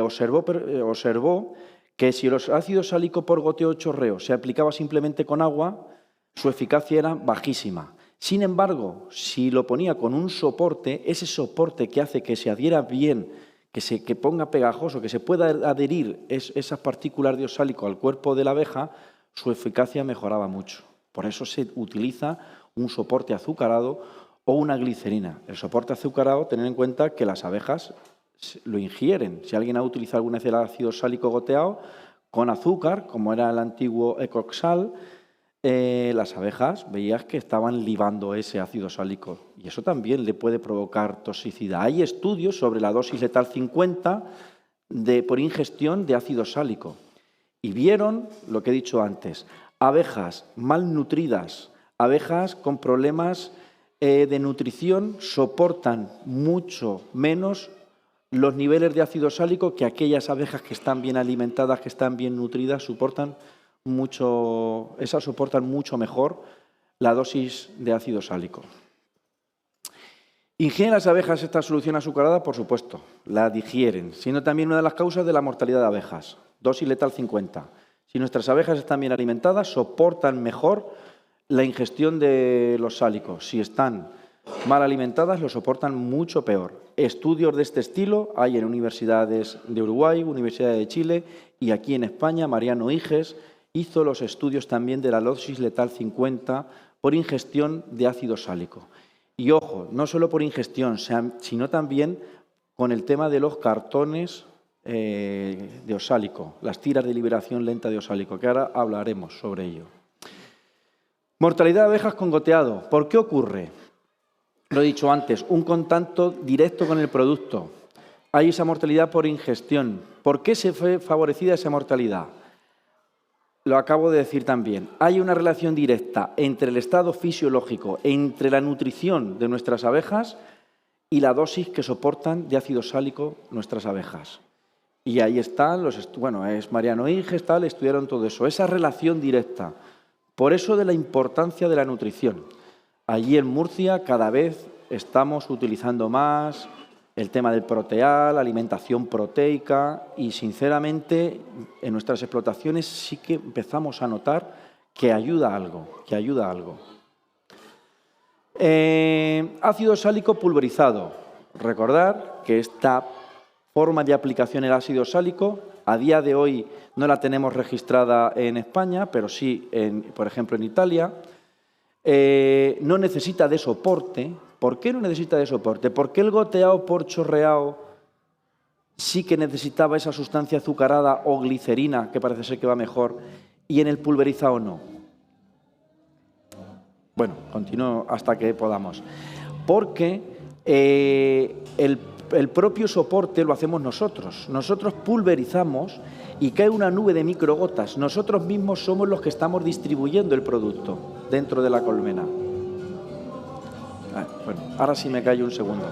observó que si el ácido sálico por goteo o chorreo se aplicaba simplemente con agua, su eficacia era bajísima. Sin embargo, si lo ponía con un soporte, ese soporte que hace que se adhiera bien, que ponga pegajoso, que se pueda adherir esas partículas de oxálico al cuerpo de la abeja, su eficacia mejoraba mucho. Por eso se utiliza un soporte azucarado o una glicerina. El soporte azucarado, tener en cuenta que las abejas lo ingieren. Si alguien ha utilizado alguna vez el ácido sálico goteado con azúcar, como era el antiguo Ecoxal, las abejas veías que estaban libando ese ácido sálico y eso también le puede provocar toxicidad. Hay estudios sobre la dosis letal 50 por ingestión de ácido sálico y vieron lo que he dicho antes, abejas malnutridas, abejas con problemas de nutrición soportan mucho menos los niveles de ácido sálico que aquellas abejas que están bien alimentadas, que están bien nutridas, soportan mucho mejor la dosis de ácido sálico. ¿Ingieren las abejas esta solución azucarada? Por supuesto, la digieren, siendo también una de las causas de la mortalidad de abejas. Dosis letal 50. Si nuestras abejas están bien alimentadas, soportan mejor la ingestión de los sálicos. Si están mal alimentadas, lo soportan mucho peor. Estudios de este estilo hay en universidades de Uruguay, Universidad de Chile y aquí en España, Mariano Higes hizo los estudios también de la dosis letal 50 por ingestión de ácido sálico. Y ojo, no solo por ingestión, sino también con el tema de los cartones de oxálico, las tiras de liberación lenta de oxálico, que ahora hablaremos sobre ello. Mortalidad de abejas con goteado. ¿Por qué ocurre? Lo he dicho antes, un contacto directo con el producto. Hay esa mortalidad por ingestión. ¿Por qué se fue favorecida esa mortalidad? Lo acabo de decir también. Hay una relación directa entre el estado fisiológico, entre la nutrición de nuestras abejas y la dosis que soportan de ácido sálico nuestras abejas. Y ahí están es Mariano Higes, estudiaron todo eso, esa relación directa. Por eso de la importancia de la nutrición. Allí en Murcia cada vez estamos utilizando más el tema del proteal, alimentación proteica y sinceramente en nuestras explotaciones sí que empezamos a notar que ayuda algo, Ácido sálico pulverizado. Recordar que esta forma de aplicación del ácido sálico a día de hoy no la tenemos registrada en España, pero sí, por ejemplo, en Italia. No necesita de soporte. ¿Por qué no necesita de soporte? ¿Por qué el goteado por chorreado sí que necesitaba esa sustancia azucarada o glicerina, que parece ser que va mejor, y en el pulverizado no? Bueno, continúo hasta que podamos. Porque el propio soporte lo hacemos nosotros. Nosotros pulverizamos y cae una nube de microgotas. Nosotros mismos somos los que estamos distribuyendo el producto dentro de la colmena. Bueno, ahora sí me callo un segundo.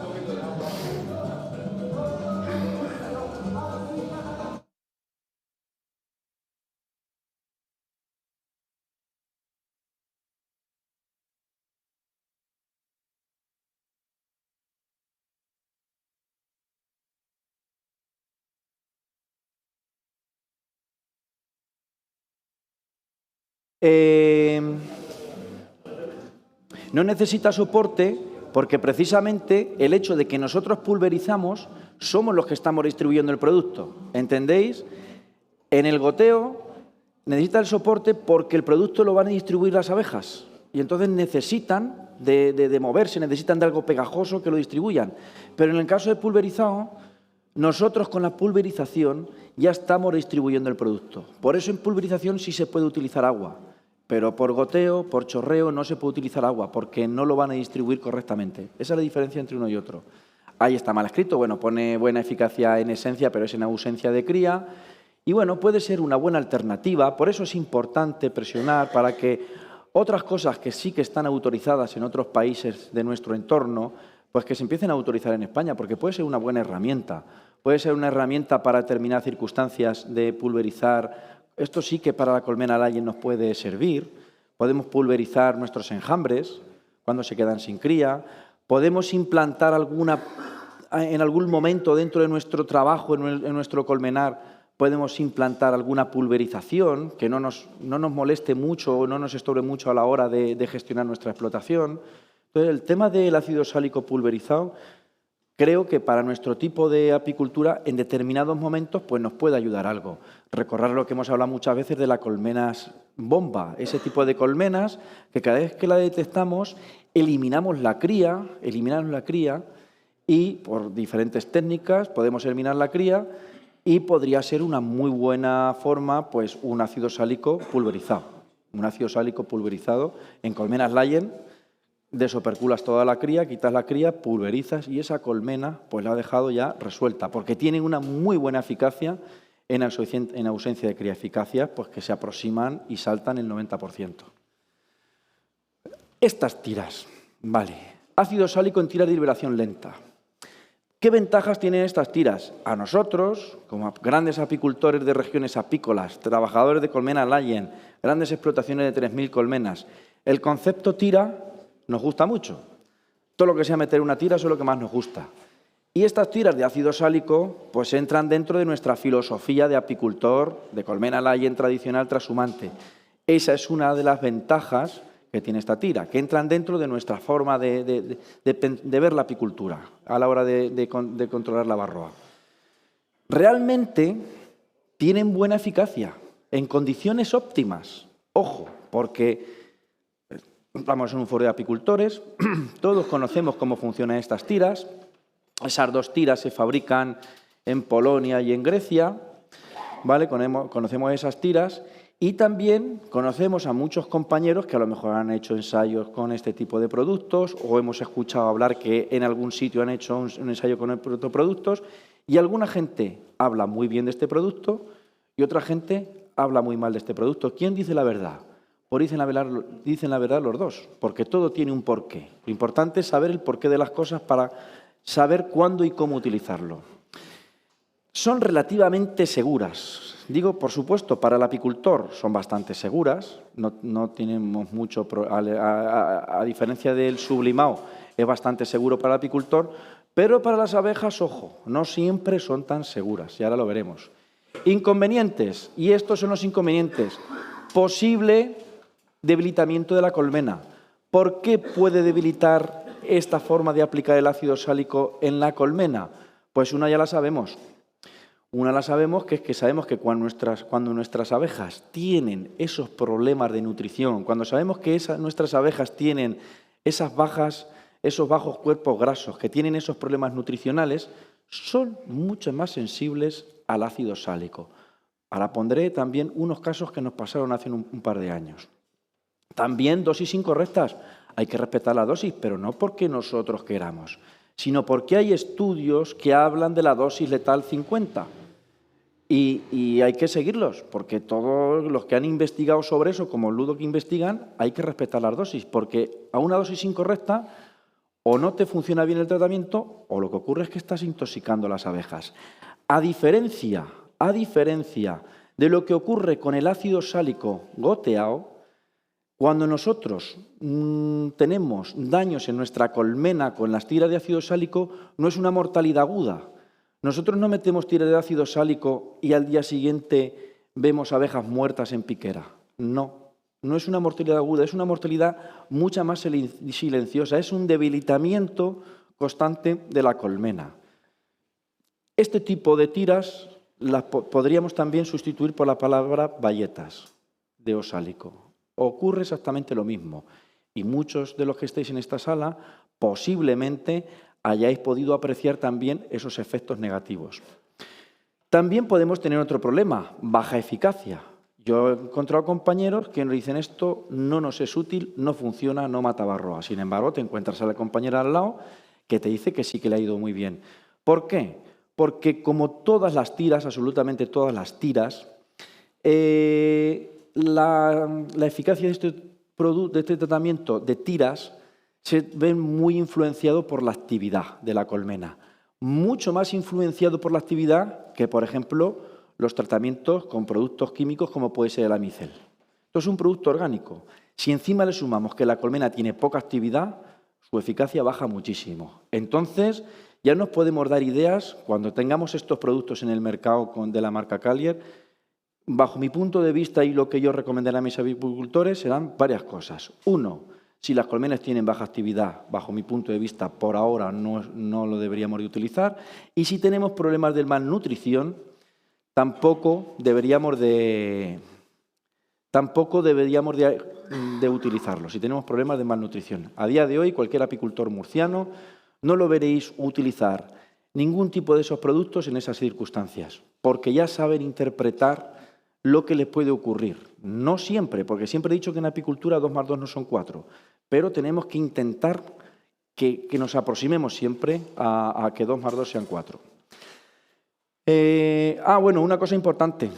No necesita soporte porque precisamente el hecho de que nosotros pulverizamos somos los que estamos distribuyendo el producto. ¿Entendéis? En el goteo necesita el soporte porque el producto lo van a distribuir las abejas. y entonces necesitan de moverse, necesitan de algo pegajoso que lo distribuyan. Pero en el caso de pulverizado, nosotros con la pulverización ya estamos distribuyendo el producto. Por eso en pulverización sí se puede utilizar agua, pero por goteo, por chorreo, no se puede utilizar agua porque no lo van a distribuir correctamente. Esa es la diferencia entre uno y otro. Ahí está mal escrito, bueno, pone buena eficacia en esencia, pero es en ausencia de cría. Y bueno, puede ser una buena alternativa, por eso es importante presionar para que otras cosas que sí que están autorizadas en otros países de nuestro entorno, pues que se empiecen a autorizar en España, porque puede ser una buena herramienta. Puede ser una herramienta para determinadas circunstancias de pulverizar. Esto sí que para la colmena Layen nos puede servir. Podemos pulverizar nuestros enjambres cuando se quedan sin cría. Podemos implantar en algún momento dentro de nuestro trabajo, en nuestro colmenar, podemos implantar alguna pulverización que no nos moleste mucho o no nos estorbe mucho a la hora de gestionar nuestra explotación. Entonces, el tema del ácido sálico pulverizado, creo que para nuestro tipo de apicultura, en determinados momentos, pues nos puede ayudar algo. Recordar lo que hemos hablado muchas veces de las colmenas bomba, ese tipo de colmenas que cada vez que la detectamos, eliminamos la cría y por diferentes técnicas podemos eliminar la cría y podría ser una muy buena forma, pues un ácido sálico pulverizado. Un ácido sálico pulverizado en colmenas Layen, desoperculas toda la cría, quitas la cría, pulverizas y esa colmena pues la ha dejado ya resuelta, porque tienen una muy buena eficacia en ausencia de cría, eficacias pues que se aproximan y saltan el 90%. Estas tiras, vale, ácido sálico en tiras de liberación lenta. ¿Qué ventajas tienen estas tiras? A nosotros, como grandes apicultores de regiones apícolas, trabajadores de colmena Layen, grandes explotaciones de 3.000 colmenas, el concepto tira nos gusta mucho. Todo lo que sea meter una tira es lo que más nos gusta. Y estas tiras de ácido sálico pues entran dentro de nuestra filosofía de apicultor, de colmena Layen tradicional trashumante. Esa es una de las ventajas que tiene esta tira, que entran dentro de nuestra forma de ver la apicultura a la hora de controlar la varroa. Realmente tienen buena eficacia, en condiciones óptimas. Ojo, porque estamos en un foro de apicultores, todos conocemos cómo funcionan estas tiras. Esas dos tiras se fabrican en Polonia y en Grecia, ¿vale? Conocemos esas tiras. Y también conocemos a muchos compañeros que a lo mejor han hecho ensayos con este tipo de productos o hemos escuchado hablar que en algún sitio han hecho un ensayo con estos productos y alguna gente habla muy bien de este producto y otra gente habla muy mal de este producto. ¿Quién dice la verdad? Pues dicen la verdad los dos, porque todo tiene un porqué. Lo importante es saber el porqué de las cosas para saber cuándo y cómo utilizarlo. Son relativamente seguras. Digo, por supuesto, para el apicultor son bastante seguras, no tenemos mucho, a diferencia del sublimado, es bastante seguro para el apicultor, pero para las abejas, ojo, no siempre son tan seguras, y ahora lo veremos. Inconvenientes, y estos son los inconvenientes. Posible debilitamiento de la colmena. ¿Por qué puede debilitar esta forma de aplicar el ácido sálico en la colmena? Pues una ya la sabemos. Una la sabemos que es que sabemos que cuando nuestras abejas tienen esos problemas de nutrición, cuando sabemos que nuestras abejas tienen esos bajos cuerpos grasos, que tienen esos problemas nutricionales, son mucho más sensibles al ácido sálico. Ahora pondré también unos casos que nos pasaron hace un par de años. También dosis incorrectas. Hay que respetar la dosis, pero no porque nosotros queramos, sino porque hay estudios que hablan de la dosis letal 50. Y hay que seguirlos, porque todos los que han investigado sobre eso, como el Ludo que investigan, hay que respetar las dosis, porque a una dosis incorrecta o no te funciona bien el tratamiento o lo que ocurre es que estás intoxicando a las abejas. A diferencia de lo que ocurre con el ácido sálico goteado, cuando nosotros tenemos daños en nuestra colmena con las tiras de ácido sálico, no es una mortalidad aguda. Nosotros no metemos tiras de ácido sálico y al día siguiente vemos abejas muertas en piquera. No es una mortalidad aguda, es una mortalidad mucha más silenciosa, es un debilitamiento constante de la colmena. Este tipo de tiras las podríamos también sustituir por la palabra bayetas de osálico. Ocurre exactamente lo mismo. Y muchos de los que estéis en esta sala posiblemente hayáis podido apreciar también esos efectos negativos. También podemos tener otro problema, baja eficacia. Yo he encontrado compañeros que nos dicen esto no nos es útil, no funciona, no mata varroa. Sin embargo, te encuentras a la compañera al lado que te dice que sí que le ha ido muy bien. ¿Por qué? Porque como todas las tiras, absolutamente todas las tiras, la eficacia de este tratamiento de tiras se ve muy influenciado por la actividad de la colmena. Mucho más influenciado por la actividad que, por ejemplo, los tratamientos con productos químicos como puede ser el amicel. Esto es un producto orgánico. Si encima le sumamos que la colmena tiene poca actividad, su eficacia baja muchísimo. Entonces, ya nos podemos dar ideas, cuando tengamos estos productos en el mercado de la marca Calier, bajo mi punto de vista y lo que yo recomendaré a mis apicultores serán varias cosas. Uno, si las colmenas tienen baja actividad, bajo mi punto de vista, por ahora no lo deberíamos de utilizar. Y si tenemos problemas de malnutrición, tampoco deberíamos de utilizarlo, si tenemos problemas de malnutrición. A día de hoy, cualquier apicultor murciano no lo veréis utilizar ningún tipo de esos productos en esas circunstancias, porque ya saben interpretar lo que les puede ocurrir. No siempre, porque siempre he dicho que en apicultura 2 más 2 no son 4, pero tenemos que intentar que nos aproximemos siempre a que 2 más 2 sean 4. Bueno, una cosa importante.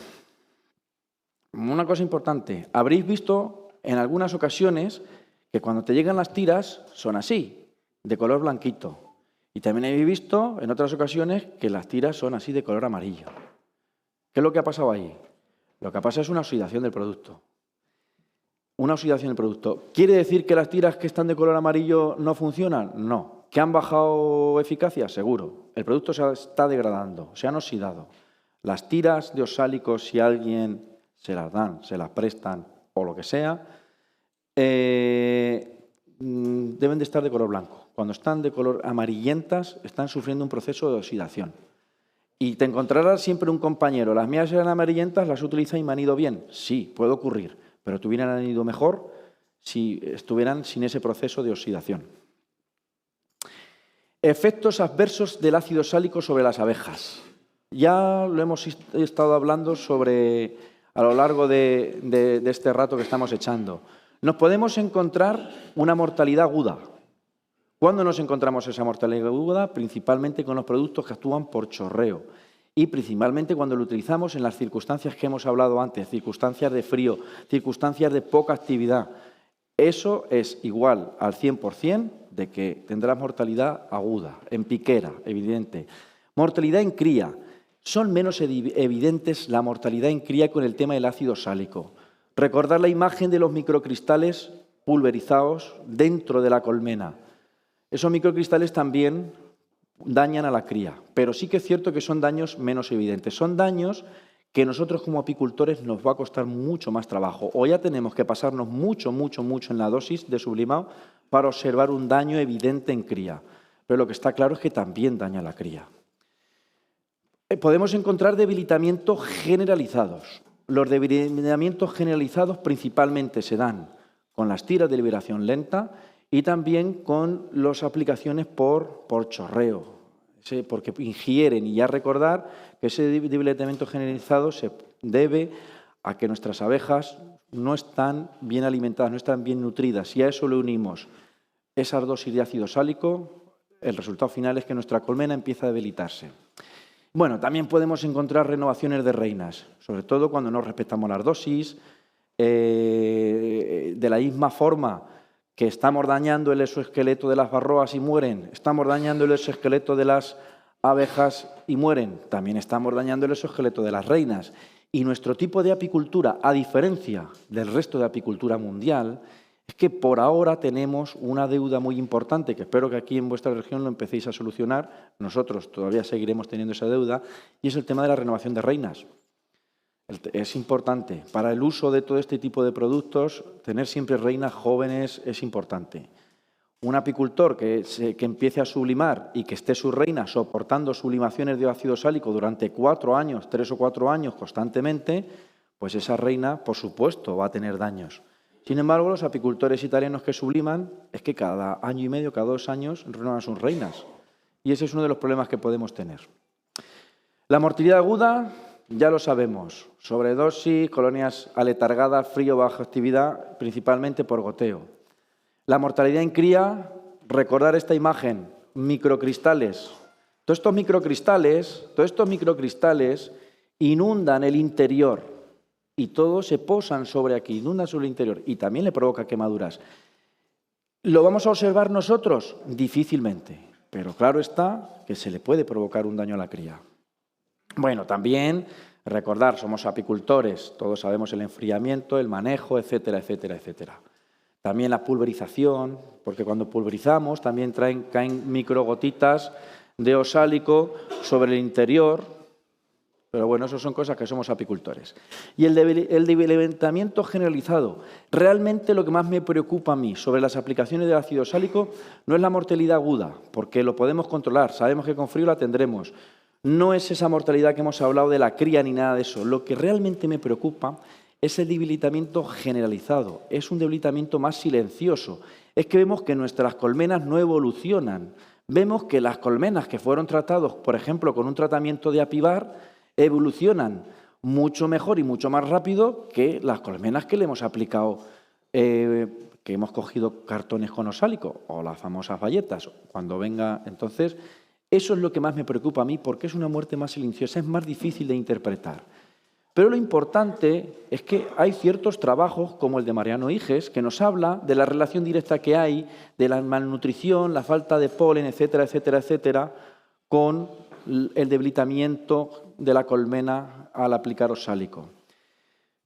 Habréis visto en algunas ocasiones que cuando te llegan las tiras son así, de color blanquito. Y también habéis visto en otras ocasiones que las tiras son así de color amarillo. ¿Qué es lo que ha pasado ahí? Lo que pasa es una oxidación del producto. Una oxidación del producto. ¿Quiere decir que las tiras que están de color amarillo no funcionan? No. ¿Que han bajado eficacia? Seguro. El producto se está degradando, se han oxidado. Las tiras de oxálicos, si alguien se las dan, se las prestan o lo que sea, deben de estar de color blanco. Cuando están de color amarillentas, están sufriendo un proceso de oxidación. Y te encontrarás siempre un compañero. Las mías eran amarillentas, las utiliza y me han ido bien. Sí, puede ocurrir, pero te hubieran ido mejor si estuvieran sin ese proceso de oxidación. Efectos adversos del ácido sálico sobre las abejas. Ya lo hemos estado hablando a lo largo de este rato que estamos echando. Nos podemos encontrar una mortalidad aguda. ¿Cuándo nos encontramos esa mortalidad aguda? Principalmente con los productos que actúan por chorreo y principalmente cuando lo utilizamos en las circunstancias que hemos hablado antes, circunstancias de frío, circunstancias de poca actividad. Eso es igual al 100% de que tendrás mortalidad aguda, en piquera, evidente. Mortalidad en cría. Son menos evidentes la mortalidad en cría con el tema del ácido sálico. Recordar la imagen de los microcristales pulverizados dentro de la colmena. Esos microcristales también dañan a la cría, pero sí que es cierto que son daños menos evidentes. Son daños que nosotros como apicultores nos va a costar mucho más trabajo. O ya tenemos que pasarnos mucho en la dosis de sublimado para observar un daño evidente en cría. Pero lo que está claro es que también daña a la cría. Podemos encontrar debilitamientos generalizados. Los debilitamientos generalizados principalmente se dan con las tiras de liberación lenta y también con las aplicaciones por chorreo, porque ingieren. Y ya recordar que ese debilitamiento generalizado se debe a que nuestras abejas no están bien alimentadas, no están bien nutridas. Y a eso le unimos esas dosis de ácido sálico, el resultado final es que nuestra colmena empieza a debilitarse. Bueno, también podemos encontrar renovaciones de reinas, sobre todo cuando no respetamos las dosis, de la misma forma que estamos dañando el exoesqueleto de las varroas y mueren, estamos dañando el exoesqueleto de las abejas y mueren, también estamos dañando el exoesqueleto de las reinas. Y nuestro tipo de apicultura, a diferencia del resto de apicultura mundial, es que por ahora tenemos una deuda muy importante, que espero que aquí en vuestra región lo empecéis a solucionar. Nosotros todavía seguiremos teniendo esa deuda, y es el tema de la renovación de reinas. Es importante. Para el uso de todo este tipo de productos, tener siempre reinas jóvenes es importante. Un apicultor que empiece a sublimar y que esté su reina soportando sublimaciones de ácido sálico durante 4 años, 3 o 4 años constantemente, pues esa reina, por supuesto, va a tener daños. Sin embargo, los apicultores italianos que subliman es que cada año y medio, cada 2 años, renuevan sus reinas. Y ese es uno de los problemas que podemos tener. La mortalidad aguda, ya lo sabemos, sobredosis, colonias aletargadas, frío, baja actividad, principalmente por goteo. La mortalidad en cría, recordar esta imagen, microcristales. Todos estos microcristales inundan el interior y todos se posan sobre aquí, inundan sobre el interior y también le provoca quemaduras. ¿Lo vamos a observar nosotros? Difícilmente, pero claro está que se le puede provocar un daño a la cría. Bueno, también recordar, somos apicultores, todos sabemos el enfriamiento, el manejo, etcétera, etcétera, etcétera. También la pulverización, porque cuando pulverizamos también caen microgotitas de oxálico sobre el interior, pero bueno, eso son cosas que somos apicultores. Y el debilitamiento generalizado. Realmente lo que más me preocupa a mí sobre las aplicaciones del ácido oxálico no es la mortalidad aguda, porque lo podemos controlar, sabemos que con frío la tendremos. No es esa mortalidad que hemos hablado de la cría ni nada de eso. Lo que realmente me preocupa es el debilitamiento generalizado, es un debilitamiento más silencioso. Es que vemos que nuestras colmenas no evolucionan. Vemos que las colmenas que fueron tratadas, por ejemplo, con un tratamiento de apivar, evolucionan mucho mejor y mucho más rápido que las colmenas que le hemos aplicado, que hemos cogido cartones con oxálico o las famosas bayetas. Cuando venga, entonces, eso es lo que más me preocupa a mí porque es una muerte más silenciosa, es más difícil de interpretar. Pero lo importante es que hay ciertos trabajos, como el de Mariano Higes, que nos habla de la relación directa que hay de la malnutrición, la falta de polen, etcétera, etcétera, etcétera, con el debilitamiento de la colmena al aplicar oxálico.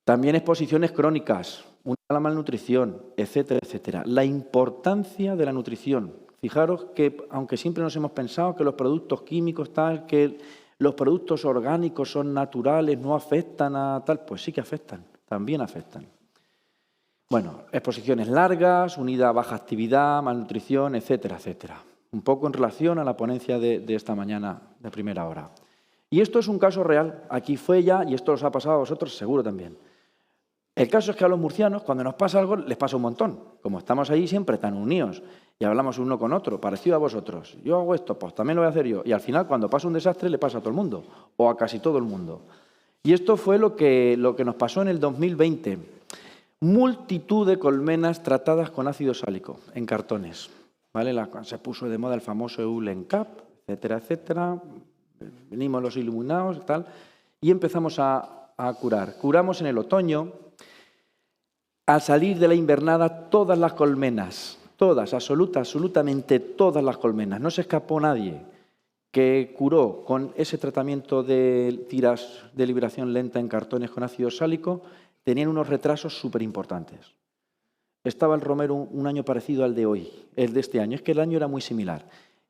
También exposiciones crónicas, la malnutrición, etcétera, etcétera. La importancia de la nutrición. Fijaros que, aunque siempre nos hemos pensado que los productos químicos, tal, que los productos orgánicos son naturales, no afectan a tal, pues sí que afectan, también afectan. Bueno, exposiciones largas, unida a baja actividad, malnutrición, etcétera, etcétera. Un poco en relación a la ponencia de esta mañana de primera hora. Y esto es un caso real, aquí fue ya, y esto os ha pasado a vosotros seguro también. El caso es que a los murcianos, cuando nos pasa algo, les pasa un montón. Como estamos ahí siempre tan unidos y hablamos uno con otro, parecido a vosotros. Yo hago esto, pues también lo voy a hacer yo. Y al final, cuando pasa un desastre, le pasa a todo el mundo, o a casi todo el mundo. Y esto fue lo que nos pasó en el 2020. Multitud de colmenas tratadas con ácido sálico en cartones. ¿Vale? Se puso de moda el famoso Eulencap, etcétera, etcétera. Venimos los iluminados y tal. Y empezamos a curar. Curamos en el otoño. Al salir de la invernada, todas las colmenas, todas, absolutamente todas las colmenas, no se escapó nadie, que curó con ese tratamiento de tiras de liberación lenta en cartones con ácido sálico, tenían unos retrasos súper importantes. Estaba el romero un año parecido al de hoy, el de este año, es que el año era muy similar.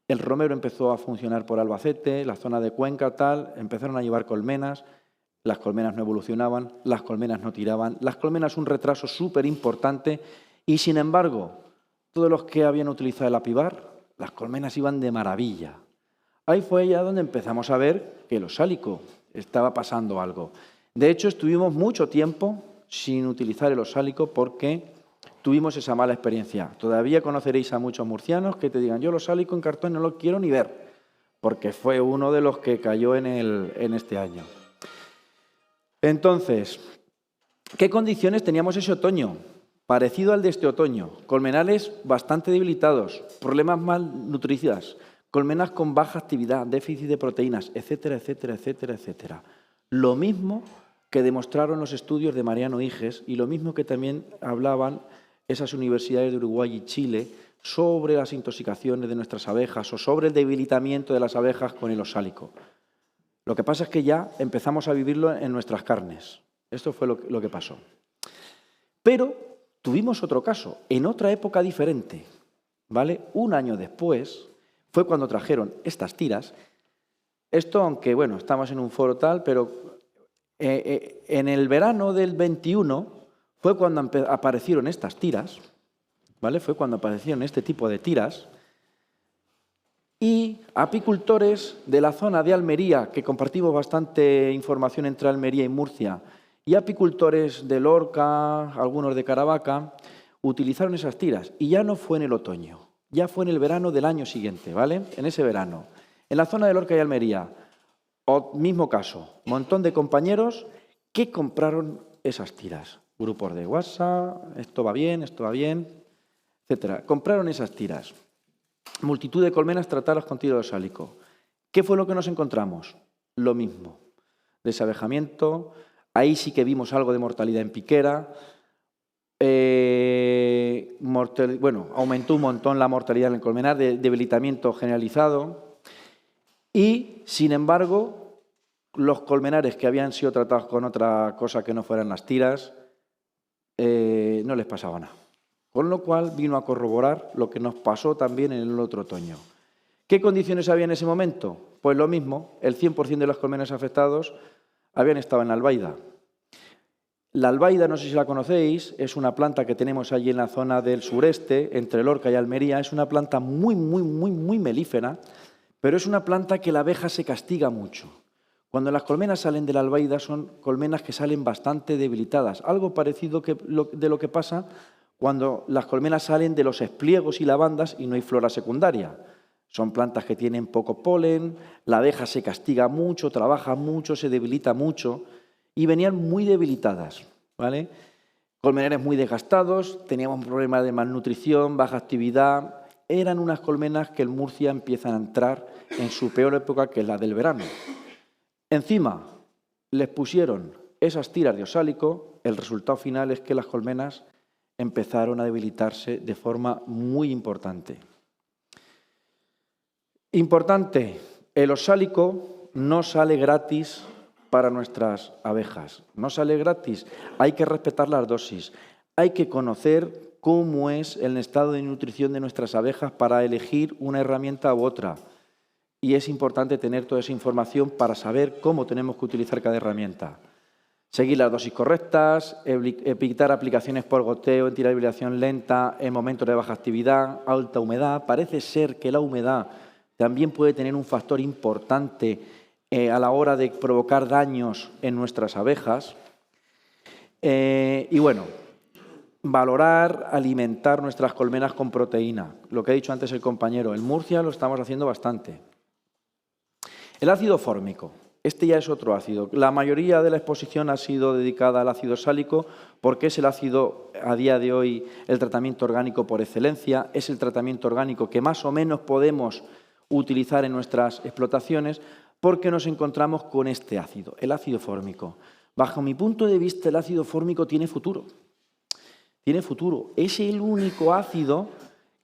El romero empezó a funcionar por Albacete, la zona de Cuenca, tal, empezaron a llevar colmenas. Las colmenas no evolucionaban, las colmenas no tiraban, las colmenas un retraso súper importante y, sin embargo, todos los que habían utilizado el apivar, las colmenas iban de maravilla. Ahí fue ya donde empezamos a ver que el oxálico estaba pasando algo. De hecho, estuvimos mucho tiempo sin utilizar el oxálico porque tuvimos esa mala experiencia. Todavía conoceréis a muchos murcianos que te digan, yo el oxálico en cartón no lo quiero ni ver, porque fue uno de los que cayó en este año. Entonces, ¿qué condiciones teníamos ese otoño? Parecido al de este otoño. Colmenales bastante debilitados, problemas malnutricidas, colmenas con baja actividad, déficit de proteínas, etcétera, etcétera, etcétera, etcétera. Lo mismo que demostraron los estudios de Mariano Higes y lo mismo que también hablaban esas universidades de Uruguay y Chile sobre las intoxicaciones de nuestras abejas o sobre el debilitamiento de las abejas con el oxálico. Lo que pasa es que ya empezamos a vivirlo en nuestras carnes. Esto fue lo que pasó. Pero tuvimos otro caso, en otra época diferente. ¿Vale? Un año después fue cuando trajeron estas tiras. Esto, aunque bueno, estamos en un foro tal, pero en el verano del 21 fue cuando aparecieron estas tiras. ¿Vale? Fue cuando aparecieron este tipo de tiras. Y apicultores de la zona de Almería, que compartimos bastante información entre Almería y Murcia, Y apicultores de Lorca, algunos de Caravaca, utilizaron esas tiras. Y ya no fue en el otoño, ya fue en el verano del año siguiente, ¿vale? En ese verano. En la zona de Lorca y Almería, mismo caso, montón de compañeros que compraron esas tiras. Grupos de WhatsApp, esto va bien, etcétera. Compraron esas tiras. Multitud de colmenas tratadas con tiro de osálico. ¿Qué fue lo que nos encontramos? Lo mismo. Desabejamiento, ahí sí que vimos algo de mortalidad en piquera. Aumentó un montón la mortalidad en el colmenar, debilitamiento generalizado. Y, sin embargo, los colmenares que habían sido tratados con otra cosa que no fueran las tiras, no les pasaba nada. Con lo cual vino a corroborar lo que nos pasó también en el otro otoño. ¿Qué condiciones había en ese momento? Pues lo mismo, el 100% de los colmenares afectados habían estado en la albaida. La albaida, no sé si la conocéis, es una planta que tenemos allí en la zona del sureste, entre Lorca y Almería. Es una planta muy melífera, pero es una planta que la abeja se castiga mucho. Cuando las colmenas salen de la albaida son colmenas que salen bastante debilitadas, algo parecido de lo que pasa cuando las colmenas salen de los espliegos y lavandas y no hay flora secundaria. Son plantas que tienen poco polen, la abeja se castiga mucho, trabaja mucho, se debilita mucho y venían muy debilitadas, ¿vale? Colmenares muy desgastados, teníamos un problema de malnutrición, baja actividad. Eran unas colmenas que en Murcia empiezan a entrar en su peor época, que es la del verano. Encima les pusieron esas tiras de osálico, el resultado final es que las colmenas empezaron a debilitarse de forma muy importante. Importante, el osálico no sale gratis para nuestras abejas, no sale gratis, hay que respetar las dosis, hay que conocer cómo es el estado de nutrición de nuestras abejas para elegir una herramienta u otra. Y es importante tener toda esa información para saber cómo tenemos que utilizar cada herramienta. Seguir las dosis correctas, evitar aplicaciones por goteo en tira de hibridación lenta, en momentos de baja actividad, alta humedad. Parece ser que la humedad también puede tener un factor importante a la hora de provocar daños en nuestras abejas. Y bueno, valorar, alimentar nuestras colmenas con proteína. Lo que ha dicho antes el compañero, en Murcia lo estamos haciendo bastante. El ácido fórmico. Este ya es otro ácido. La mayoría de la exposición ha sido dedicada al ácido sálico porque es el ácido, a día de hoy, el tratamiento orgánico por excelencia. Es el tratamiento orgánico que más o menos podemos utilizar en nuestras explotaciones porque nos encontramos con este ácido, el ácido fórmico. Bajo mi punto de vista, el ácido fórmico tiene futuro. Tiene futuro. Es el único ácido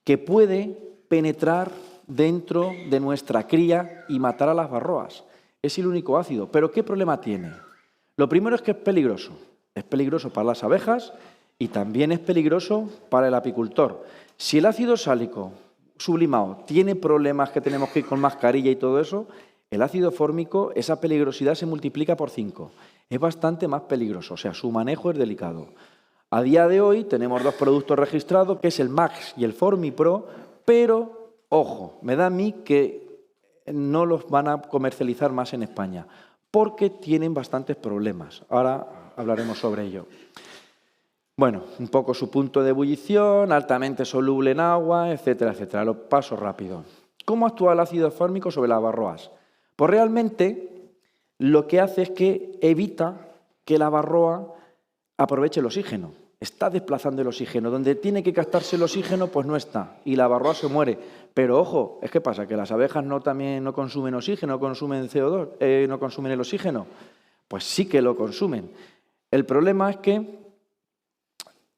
que puede penetrar dentro de nuestra cría y matar a las varroas. Es el único ácido. ¿Pero qué problema tiene? Lo primero es que es peligroso. Es peligroso para las abejas y también es peligroso para el apicultor. Si el ácido sálico sublimado tiene problemas que tenemos que ir con mascarilla y todo eso, el ácido fórmico, esa peligrosidad se multiplica por 5. Es bastante más peligroso, o sea, su manejo es delicado. A día de hoy tenemos 2 productos registrados, que es el Max y el FormiPro, pero, ojo, me da a mí que no los van a comercializar más en España, porque tienen bastantes problemas. Ahora hablaremos sobre ello. Bueno, un poco su punto de ebullición, altamente soluble en agua, etcétera, etcétera. Lo paso rápido. ¿Cómo actúa el ácido fórmico sobre las varroas? Pues realmente lo que hace es que evita que la varroa aproveche el oxígeno. Está desplazando el oxígeno. Donde tiene que captarse el oxígeno, pues no está. Y la varroa se muere. Pero ojo, ¿qué pasa? ¿Que las abejas también no consumen oxígeno, consumen CO2, no consumen el oxígeno? Pues sí que lo consumen. El problema es que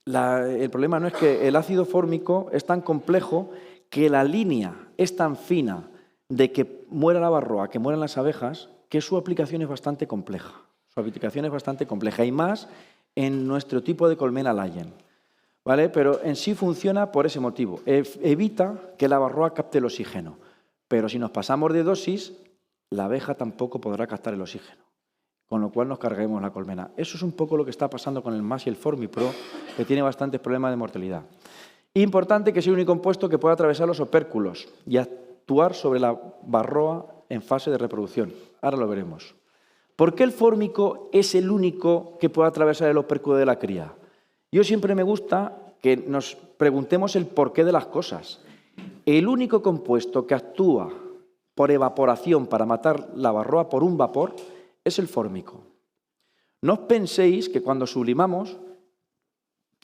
el problema no es que el ácido fórmico es tan complejo que la línea es tan fina de que muera la varroa, que mueran las abejas, que su aplicación es bastante compleja. Su aplicación es bastante compleja y más en nuestro tipo de colmena Layen, ¿vale? Pero en sí funciona por ese motivo. Evita que la varroa capte el oxígeno. Pero si nos pasamos de dosis, la abeja tampoco podrá captar el oxígeno, con lo cual nos cargaremos la colmena. Eso es un poco lo que está pasando con el Max y el FormiPro, que tiene bastantes problemas de mortalidad. Importante que sea un compuesto que pueda atravesar los opérculos y actuar sobre la varroa en fase de reproducción. Ahora lo veremos. ¿Por qué el fórmico es el único que puede atravesar el opérculo de la cría? Yo siempre me gusta que nos preguntemos el porqué de las cosas. El único compuesto que actúa por evaporación para matar la varroa por un vapor es el fórmico. No os penséis que cuando sublimamos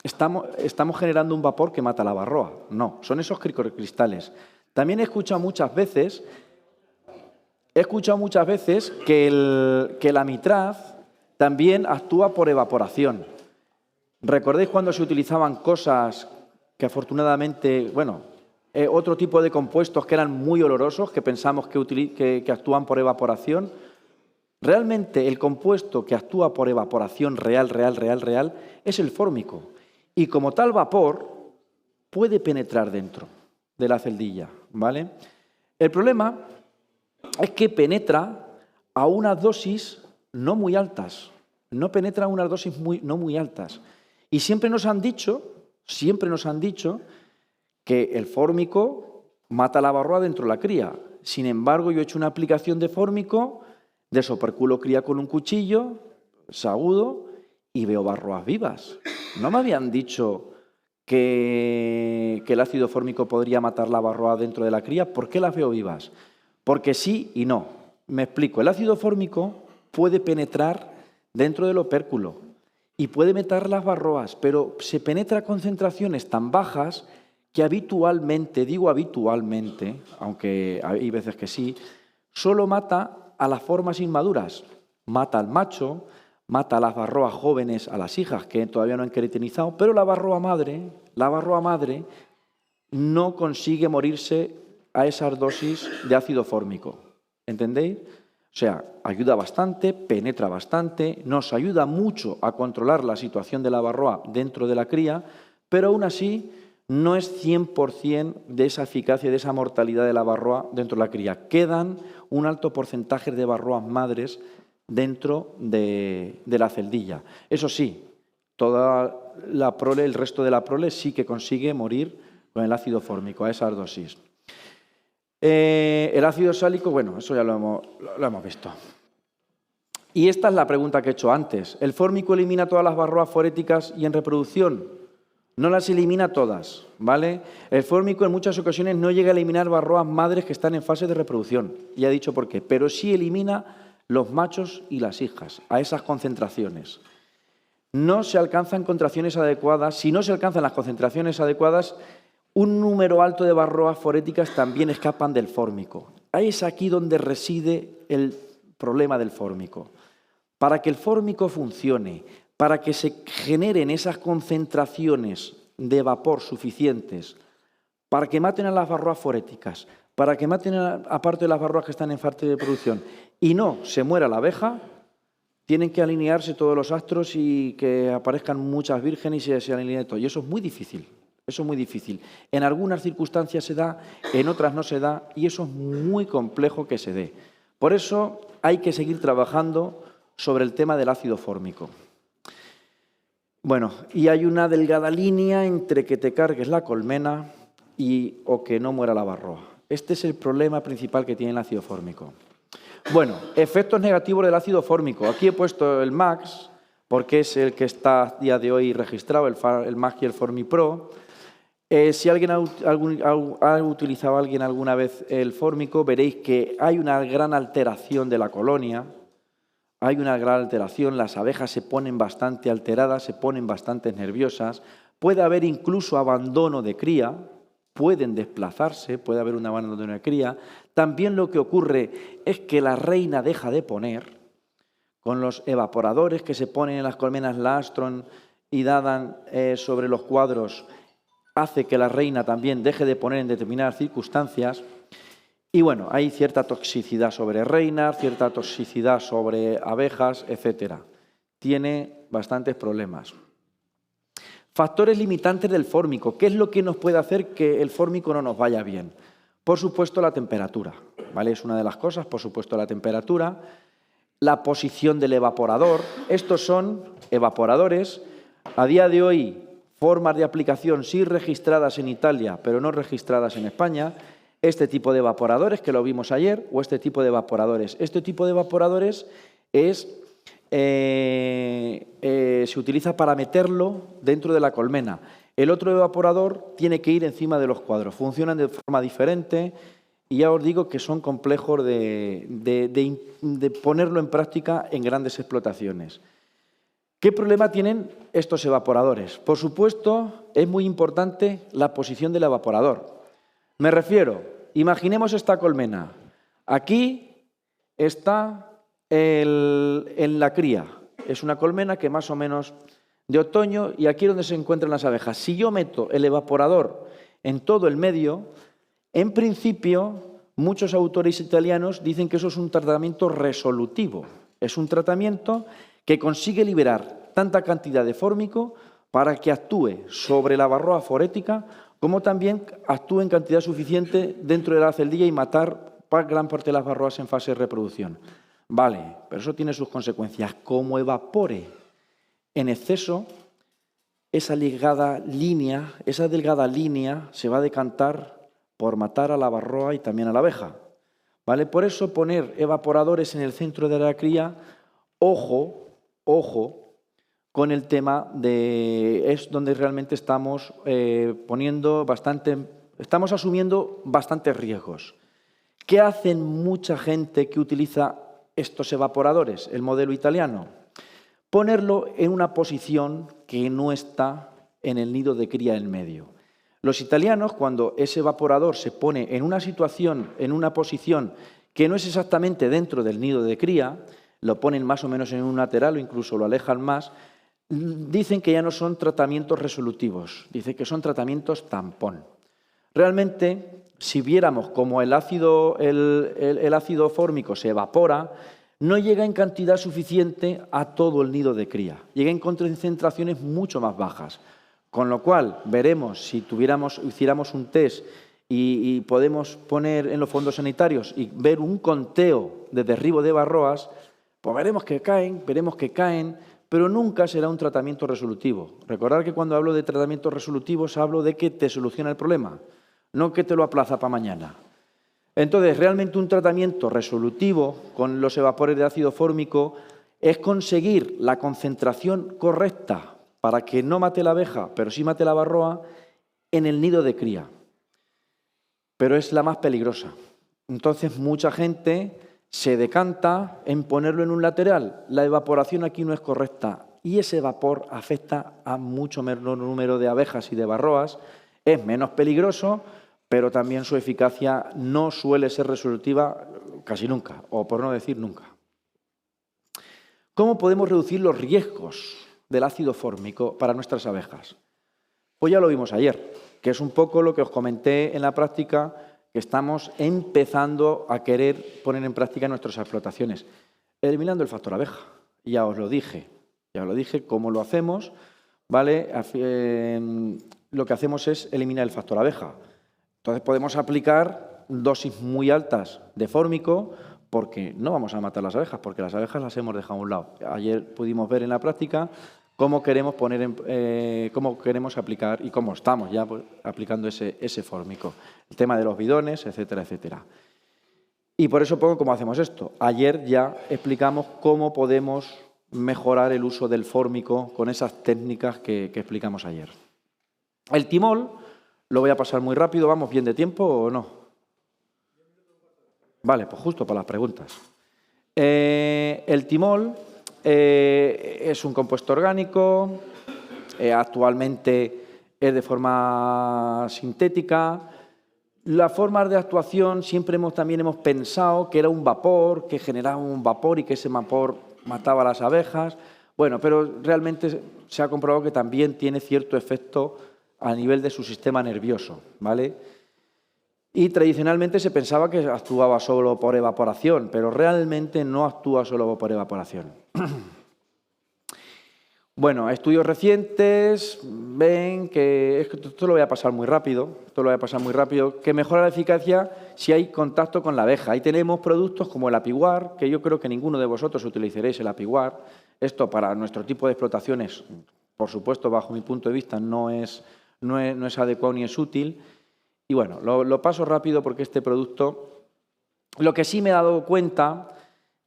estamos generando un vapor que mata la varroa. No, son esos cristales. También he escuchado muchas veces que la mitraz también actúa por evaporación. ¿Recordáis cuando se utilizaban cosas que afortunadamente, otro tipo de compuestos que eran muy olorosos, que pensamos que actúan por evaporación? Realmente el compuesto que actúa por evaporación real, es el fórmico. Y como tal vapor puede penetrar dentro de la celdilla, ¿vale? El problema es que penetra a unas dosis no muy altas. No penetra a unas dosis no muy altas. Y siempre nos han dicho que el fórmico mata la varroa dentro de la cría. Sin embargo, yo he hecho una aplicación de fórmico, desoperculo cría con un cuchillo, sagudo, y veo varroas vivas. No me habían dicho que el ácido fórmico podría matar la varroa dentro de la cría. ¿Por qué las veo vivas? Porque sí y no. Me explico. El ácido fórmico puede penetrar dentro del opérculo y puede matar las varroas, pero se penetra a concentraciones tan bajas que habitualmente, aunque hay veces que sí, solo mata a las formas inmaduras. Mata al macho, mata a las varroas jóvenes, a las hijas que todavía no han queratinizado, pero la varroa madre no consigue morirse a esas dosis de ácido fórmico. ¿Entendéis? O sea, ayuda bastante, penetra bastante, nos ayuda mucho a controlar la situación de la varroa dentro de la cría, pero aún así no es 100% de esa eficacia y de esa mortalidad de la varroa dentro de la cría. Quedan un alto porcentaje de varroas madres dentro de la celdilla. Eso sí, toda la prole, el resto de la prole sí que consigue morir con el ácido fórmico a esas dosis. El ácido sálico, eso ya lo hemos visto. Y esta es la pregunta que he hecho antes. ¿El fórmico elimina todas las varroas foréticas y en reproducción? No las elimina todas, ¿vale? El fórmico en muchas ocasiones no llega a eliminar varroas madres que están en fase de reproducción. Ya he dicho por qué. Pero sí elimina los machos y las hijas a esas concentraciones. No se alcanzan concentraciones adecuadas. Si no se alcanzan las concentraciones adecuadas, un número alto de varroas foréticas también escapan del fórmico. Es aquí donde reside el problema del fórmico. Para que el fórmico funcione, para que se generen esas concentraciones de vapor suficientes, para que maten a las varroas foréticas, para que maten aparte de las varroas que están en fase de producción y no se muera la abeja, tienen que alinearse todos los astros y que aparezcan muchas vírgenes y se alinee todo. Y eso es muy difícil. Eso es muy difícil. En algunas circunstancias se da, en otras no se da, y eso es muy complejo que se dé. Por eso hay que seguir trabajando sobre el tema del ácido fórmico. Y hay una delgada línea entre que te cargues la colmena o que no muera la varroa. Este es el problema principal que tiene el ácido fórmico. Efectos negativos del ácido fórmico. Aquí he puesto el MAX, porque es el que está a día de hoy registrado, el MAX y el FormiPro. Si alguien ha utilizado alguna vez el fórmico, veréis que hay una gran alteración de la colonia, hay una gran alteración, las abejas se ponen bastante alteradas, se ponen bastante nerviosas, puede haber incluso abandono de cría, pueden desplazarse, puede haber un abandono de una cría. También lo que ocurre es que la reina deja de poner, con los evaporadores que se ponen en las colmenas Lastron y Dadan sobre los cuadros, hace que la reina también deje de poner en determinadas circunstancias. Y hay cierta toxicidad sobre reinas, cierta toxicidad sobre abejas, etc. Tiene bastantes problemas. Factores limitantes del fórmico. ¿Qué es lo que nos puede hacer que el fórmico no nos vaya bien? Por supuesto, la temperatura, ¿vale? Es una de las cosas, por supuesto, la temperatura. La posición del evaporador. Estos son evaporadores. A día de hoy, formas de aplicación sí registradas en Italia, pero no registradas en España. Este tipo de evaporadores, que lo vimos ayer, o este tipo de evaporadores. Este tipo de evaporadores se utiliza para meterlo dentro de la colmena. El otro evaporador tiene que ir encima de los cuadros. Funcionan de forma diferente y ya os digo que son complejos de ponerlo en práctica en grandes explotaciones. ¿Qué problema tienen estos evaporadores? Por supuesto, es muy importante la posición del evaporador. Me refiero, imaginemos esta colmena. Aquí está en la cría. Es una colmena que más o menos de otoño y aquí es donde se encuentran las abejas. Si yo meto el evaporador en todo el medio, en principio muchos autores italianos dicen que eso es un tratamiento resolutivo. Es un tratamiento que consigue liberar tanta cantidad de fórmico para que actúe sobre la varroa forética como también actúe en cantidad suficiente dentro de la celdilla y matar gran parte de las varroas en fase de reproducción. Vale, pero eso tiene sus consecuencias. Como evapore en exceso, esa delgada línea se va a decantar por matar a la varroa y también a la abeja. ¿Vale? Por eso poner evaporadores en el centro de la cría, ojo con el tema de... es donde realmente estamos estamos asumiendo bastantes riesgos. ¿Qué hacen mucha gente que utiliza estos evaporadores, el modelo italiano? Ponerlo en una posición que no está en el nido de cría en medio. Los italianos, cuando ese evaporador se pone en una posición que no es exactamente dentro del nido de cría, lo ponen más o menos en un lateral o incluso lo alejan más, dicen que ya no son tratamientos resolutivos, dicen que son tratamientos tampón. Realmente, si viéramos cómo el ácido fórmico se evapora, no llega en cantidad suficiente a todo el nido de cría, llega en concentraciones mucho más bajas. Con lo cual, veremos, si hiciéramos un test y podemos poner en los fondos sanitarios y ver un conteo de derribo de varroas, pues veremos que caen, pero nunca será un tratamiento resolutivo. Recordad que cuando hablo de tratamientos resolutivos hablo de que te soluciona el problema, no que te lo aplaza para mañana. Entonces, realmente un tratamiento resolutivo con los evapores de ácido fórmico es conseguir la concentración correcta para que no mate la abeja, pero sí mate la varroa, en el nido de cría. Pero es la más peligrosa. Entonces, mucha gente se decanta en ponerlo en un lateral. La evaporación aquí no es correcta y ese vapor afecta a mucho menor número de abejas y de varroas. Es menos peligroso, pero también su eficacia no suele ser resolutiva casi nunca, o por no decir nunca. ¿Cómo podemos reducir los riesgos del ácido fórmico para nuestras abejas? Pues ya lo vimos ayer, que es un poco lo que os comenté en la práctica, que estamos empezando a querer poner en práctica en nuestras explotaciones, eliminando el factor abeja. Ya os lo dije cómo lo hacemos, ¿vale? Lo que hacemos es eliminar el factor abeja. Entonces podemos aplicar dosis muy altas de fórmico porque no vamos a matar las abejas, porque las abejas las hemos dejado a un lado. Ayer pudimos ver en la práctica cómo queremos aplicar y cómo estamos ya aplicando ese fórmico. El tema de los bidones, etcétera, etcétera. Y por eso cómo hacemos esto. Ayer ya explicamos cómo podemos mejorar el uso del fórmico con esas técnicas que explicamos ayer. El timol lo voy a pasar muy rápido. ¿Vamos bien de tiempo o no? Vale, pues justo para las preguntas. El timol es un compuesto orgánico, actualmente es de forma sintética. Las formas de actuación siempre también hemos pensado que era un vapor, que generaba un vapor y que ese vapor mataba a las abejas. Bueno, pero realmente se ha comprobado que también tiene cierto efecto a nivel de su sistema nervioso, ¿vale? Y tradicionalmente se pensaba que actuaba solo por evaporación, pero realmente no actúa solo por evaporación. Bueno, estudios recientes ven que esto lo voy a pasar muy rápido, que mejora la eficacia si hay contacto con la abeja. Ahí tenemos productos como el Apiguar, que yo creo que ninguno de vosotros utilizaréis el Apiguar. Esto para nuestro tipo de explotaciones, por supuesto, bajo mi punto de vista, no es adecuado ni es útil. Y bueno, lo paso rápido porque este producto, lo que sí me he dado cuenta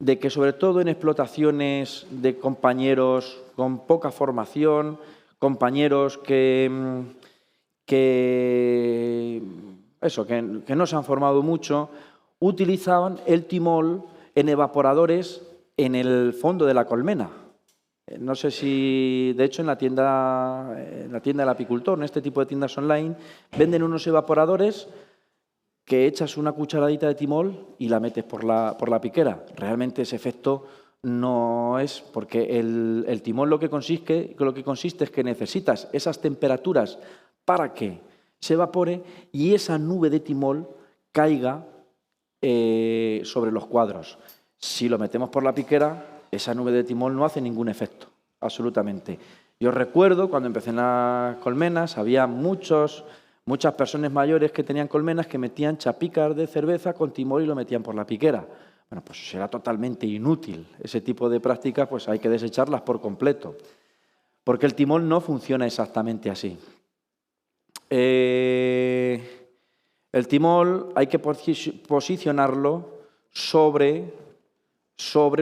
de que sobre todo en explotaciones de compañeros con poca formación, compañeros que no se han formado mucho, utilizaban el timol en evaporadores en el fondo de la colmena. No sé si, de hecho, en la tienda del apicultor, en este tipo de tiendas online, venden unos evaporadores que echas una cucharadita de timol y la metes por la piquera. Realmente ese efecto no es, porque el timol lo que consiste es que necesitas esas temperaturas para que se evapore y esa nube de timol caiga sobre los cuadros. Si lo metemos por la piquera, esa nube de timol no hace ningún efecto, absolutamente. Yo recuerdo cuando empecé en las colmenas, había muchas personas mayores que tenían colmenas que metían chapicas de cerveza con timol y lo metían por la piquera. Bueno, pues será totalmente inútil. Ese tipo de prácticas pues hay que desecharlas por completo, porque el timol no funciona exactamente así. El timol hay que posicionarlo sobre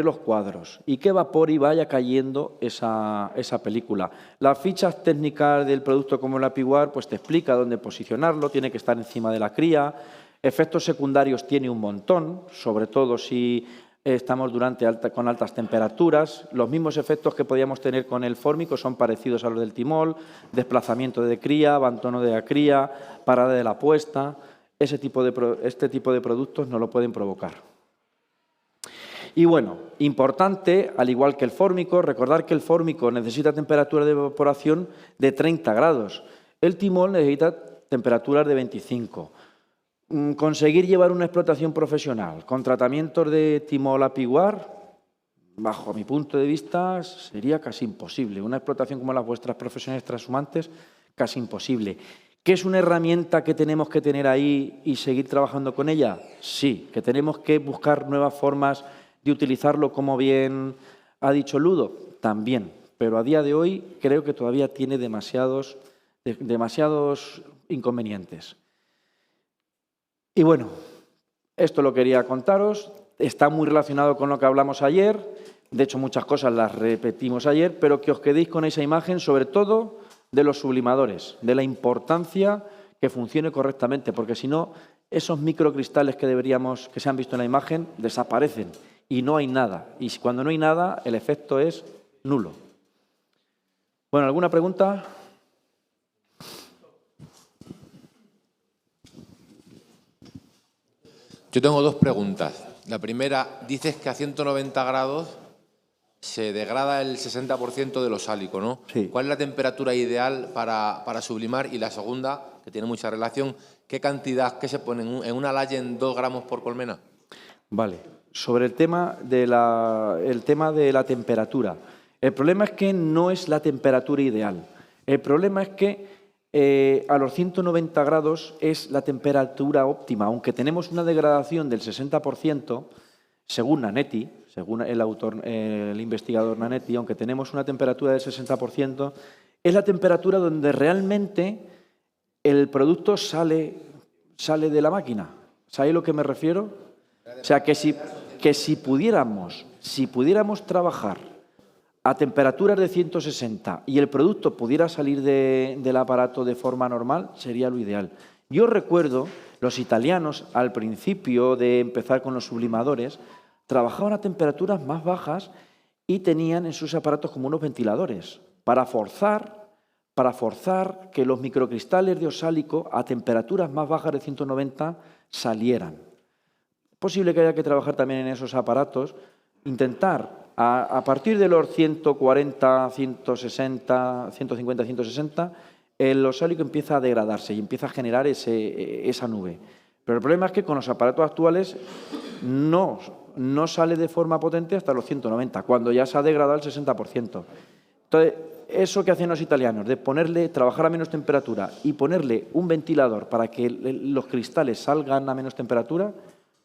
los cuadros y que evapore y vaya cayendo esa película. Las fichas técnicas del producto como el ApiWare pues te explica dónde posicionarlo, tiene que estar encima de la cría. Efectos secundarios tiene un montón, sobre todo si estamos con altas temperaturas. Los mismos efectos que podíamos tener con el fórmico son parecidos a los del timol: desplazamiento de cría, abandono de la cría, parada de la puesta. Este tipo de productos no lo pueden provocar. Y bueno, importante, al igual que el fórmico, recordar que el fórmico necesita temperatura de evaporación de 30 grados. El timol necesita temperaturas de 25. Conseguir llevar una explotación profesional con tratamientos de timol ApiWare, bajo mi punto de vista, sería casi imposible. Una explotación como las vuestras profesionales transhumantes, casi imposible. ¿Qué es una herramienta que tenemos que tener ahí y seguir trabajando con ella? Sí, que tenemos que buscar nuevas formas de utilizarlo, como bien ha dicho Ludo, también. Pero a día de hoy creo que todavía tiene demasiados inconvenientes. Y bueno, esto lo quería contaros. Está muy relacionado con lo que hablamos ayer. De hecho, muchas cosas las repetimos ayer, pero que os quedéis con esa imagen, sobre todo de los sublimadores, de la importancia que funcione correctamente, porque si no, esos microcristales que se han visto en la imagen desaparecen y no hay nada. Y cuando no hay nada, el efecto es nulo. Bueno, ¿alguna pregunta? Yo tengo dos preguntas. La primera, dices que a 190 grados se degrada el 60% del osálico, ¿no? Sí. ¿Cuál es la temperatura ideal para sublimar? Y la segunda, que tiene mucha relación, ¿qué cantidad que se pone en una laya en 2 gramos por colmena? Vale. Sobre el tema de la temperatura. El problema es que no es la temperatura ideal. El problema es que a los 190 grados es la temperatura óptima, aunque tenemos una degradación del 60%, según Nanetti, según el investigador Nanetti, aunque tenemos una temperatura del 60%, es la temperatura donde realmente el producto sale de la máquina. ¿Sabéis a lo que me refiero? O sea, que si pudiéramos trabajar a temperaturas de 160 y el producto pudiera salir del aparato de forma normal, sería lo ideal. Yo recuerdo, los italianos, al principio de empezar con los sublimadores, trabajaban a temperaturas más bajas y tenían en sus aparatos como unos ventiladores para forzar que los microcristales de osálico a temperaturas más bajas de 190 salieran. Es posible que haya que trabajar también en esos aparatos, intentar a partir de los 140, 160, 150, 160, el osálico empieza a degradarse y empieza a generar esa nube. Pero el problema es que con los aparatos actuales no sale de forma potente hasta los 190, cuando ya se ha degradado el 60%. Entonces, eso que hacen los italianos, de trabajar a menos temperatura y ponerle un ventilador para que los cristales salgan a menos temperatura,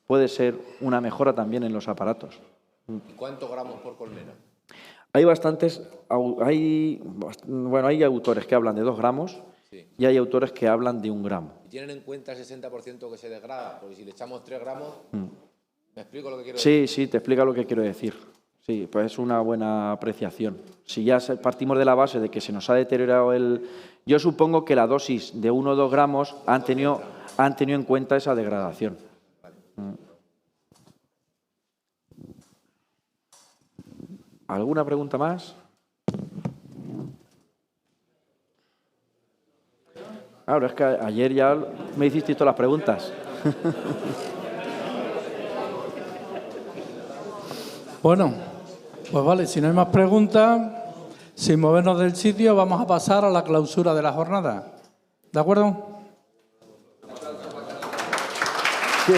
puede ser una mejora también en los aparatos. ¿Y cuántos gramos por colmena? Hay hay autores que hablan de 2 gramos, sí, y hay autores que hablan de 1 gramo. ¿Y tienen en cuenta el 60% que se degrada? Porque si le echamos 3 gramos, ¿Me explico lo que quiero decir? Sí, sí, te explica lo que quiero decir. Sí, pues es una buena apreciación. Si ya partimos de la base de que se nos ha deteriorado el... Yo supongo que la dosis de 1 o 2 gramos han tenido en cuenta esa degradación. ¿Alguna pregunta más? Claro, es que ayer ya me hiciste todas las preguntas. Bueno, pues vale, si no hay más preguntas, sin movernos del sitio, vamos a pasar a la clausura de la jornada. ¿De acuerdo? Sí.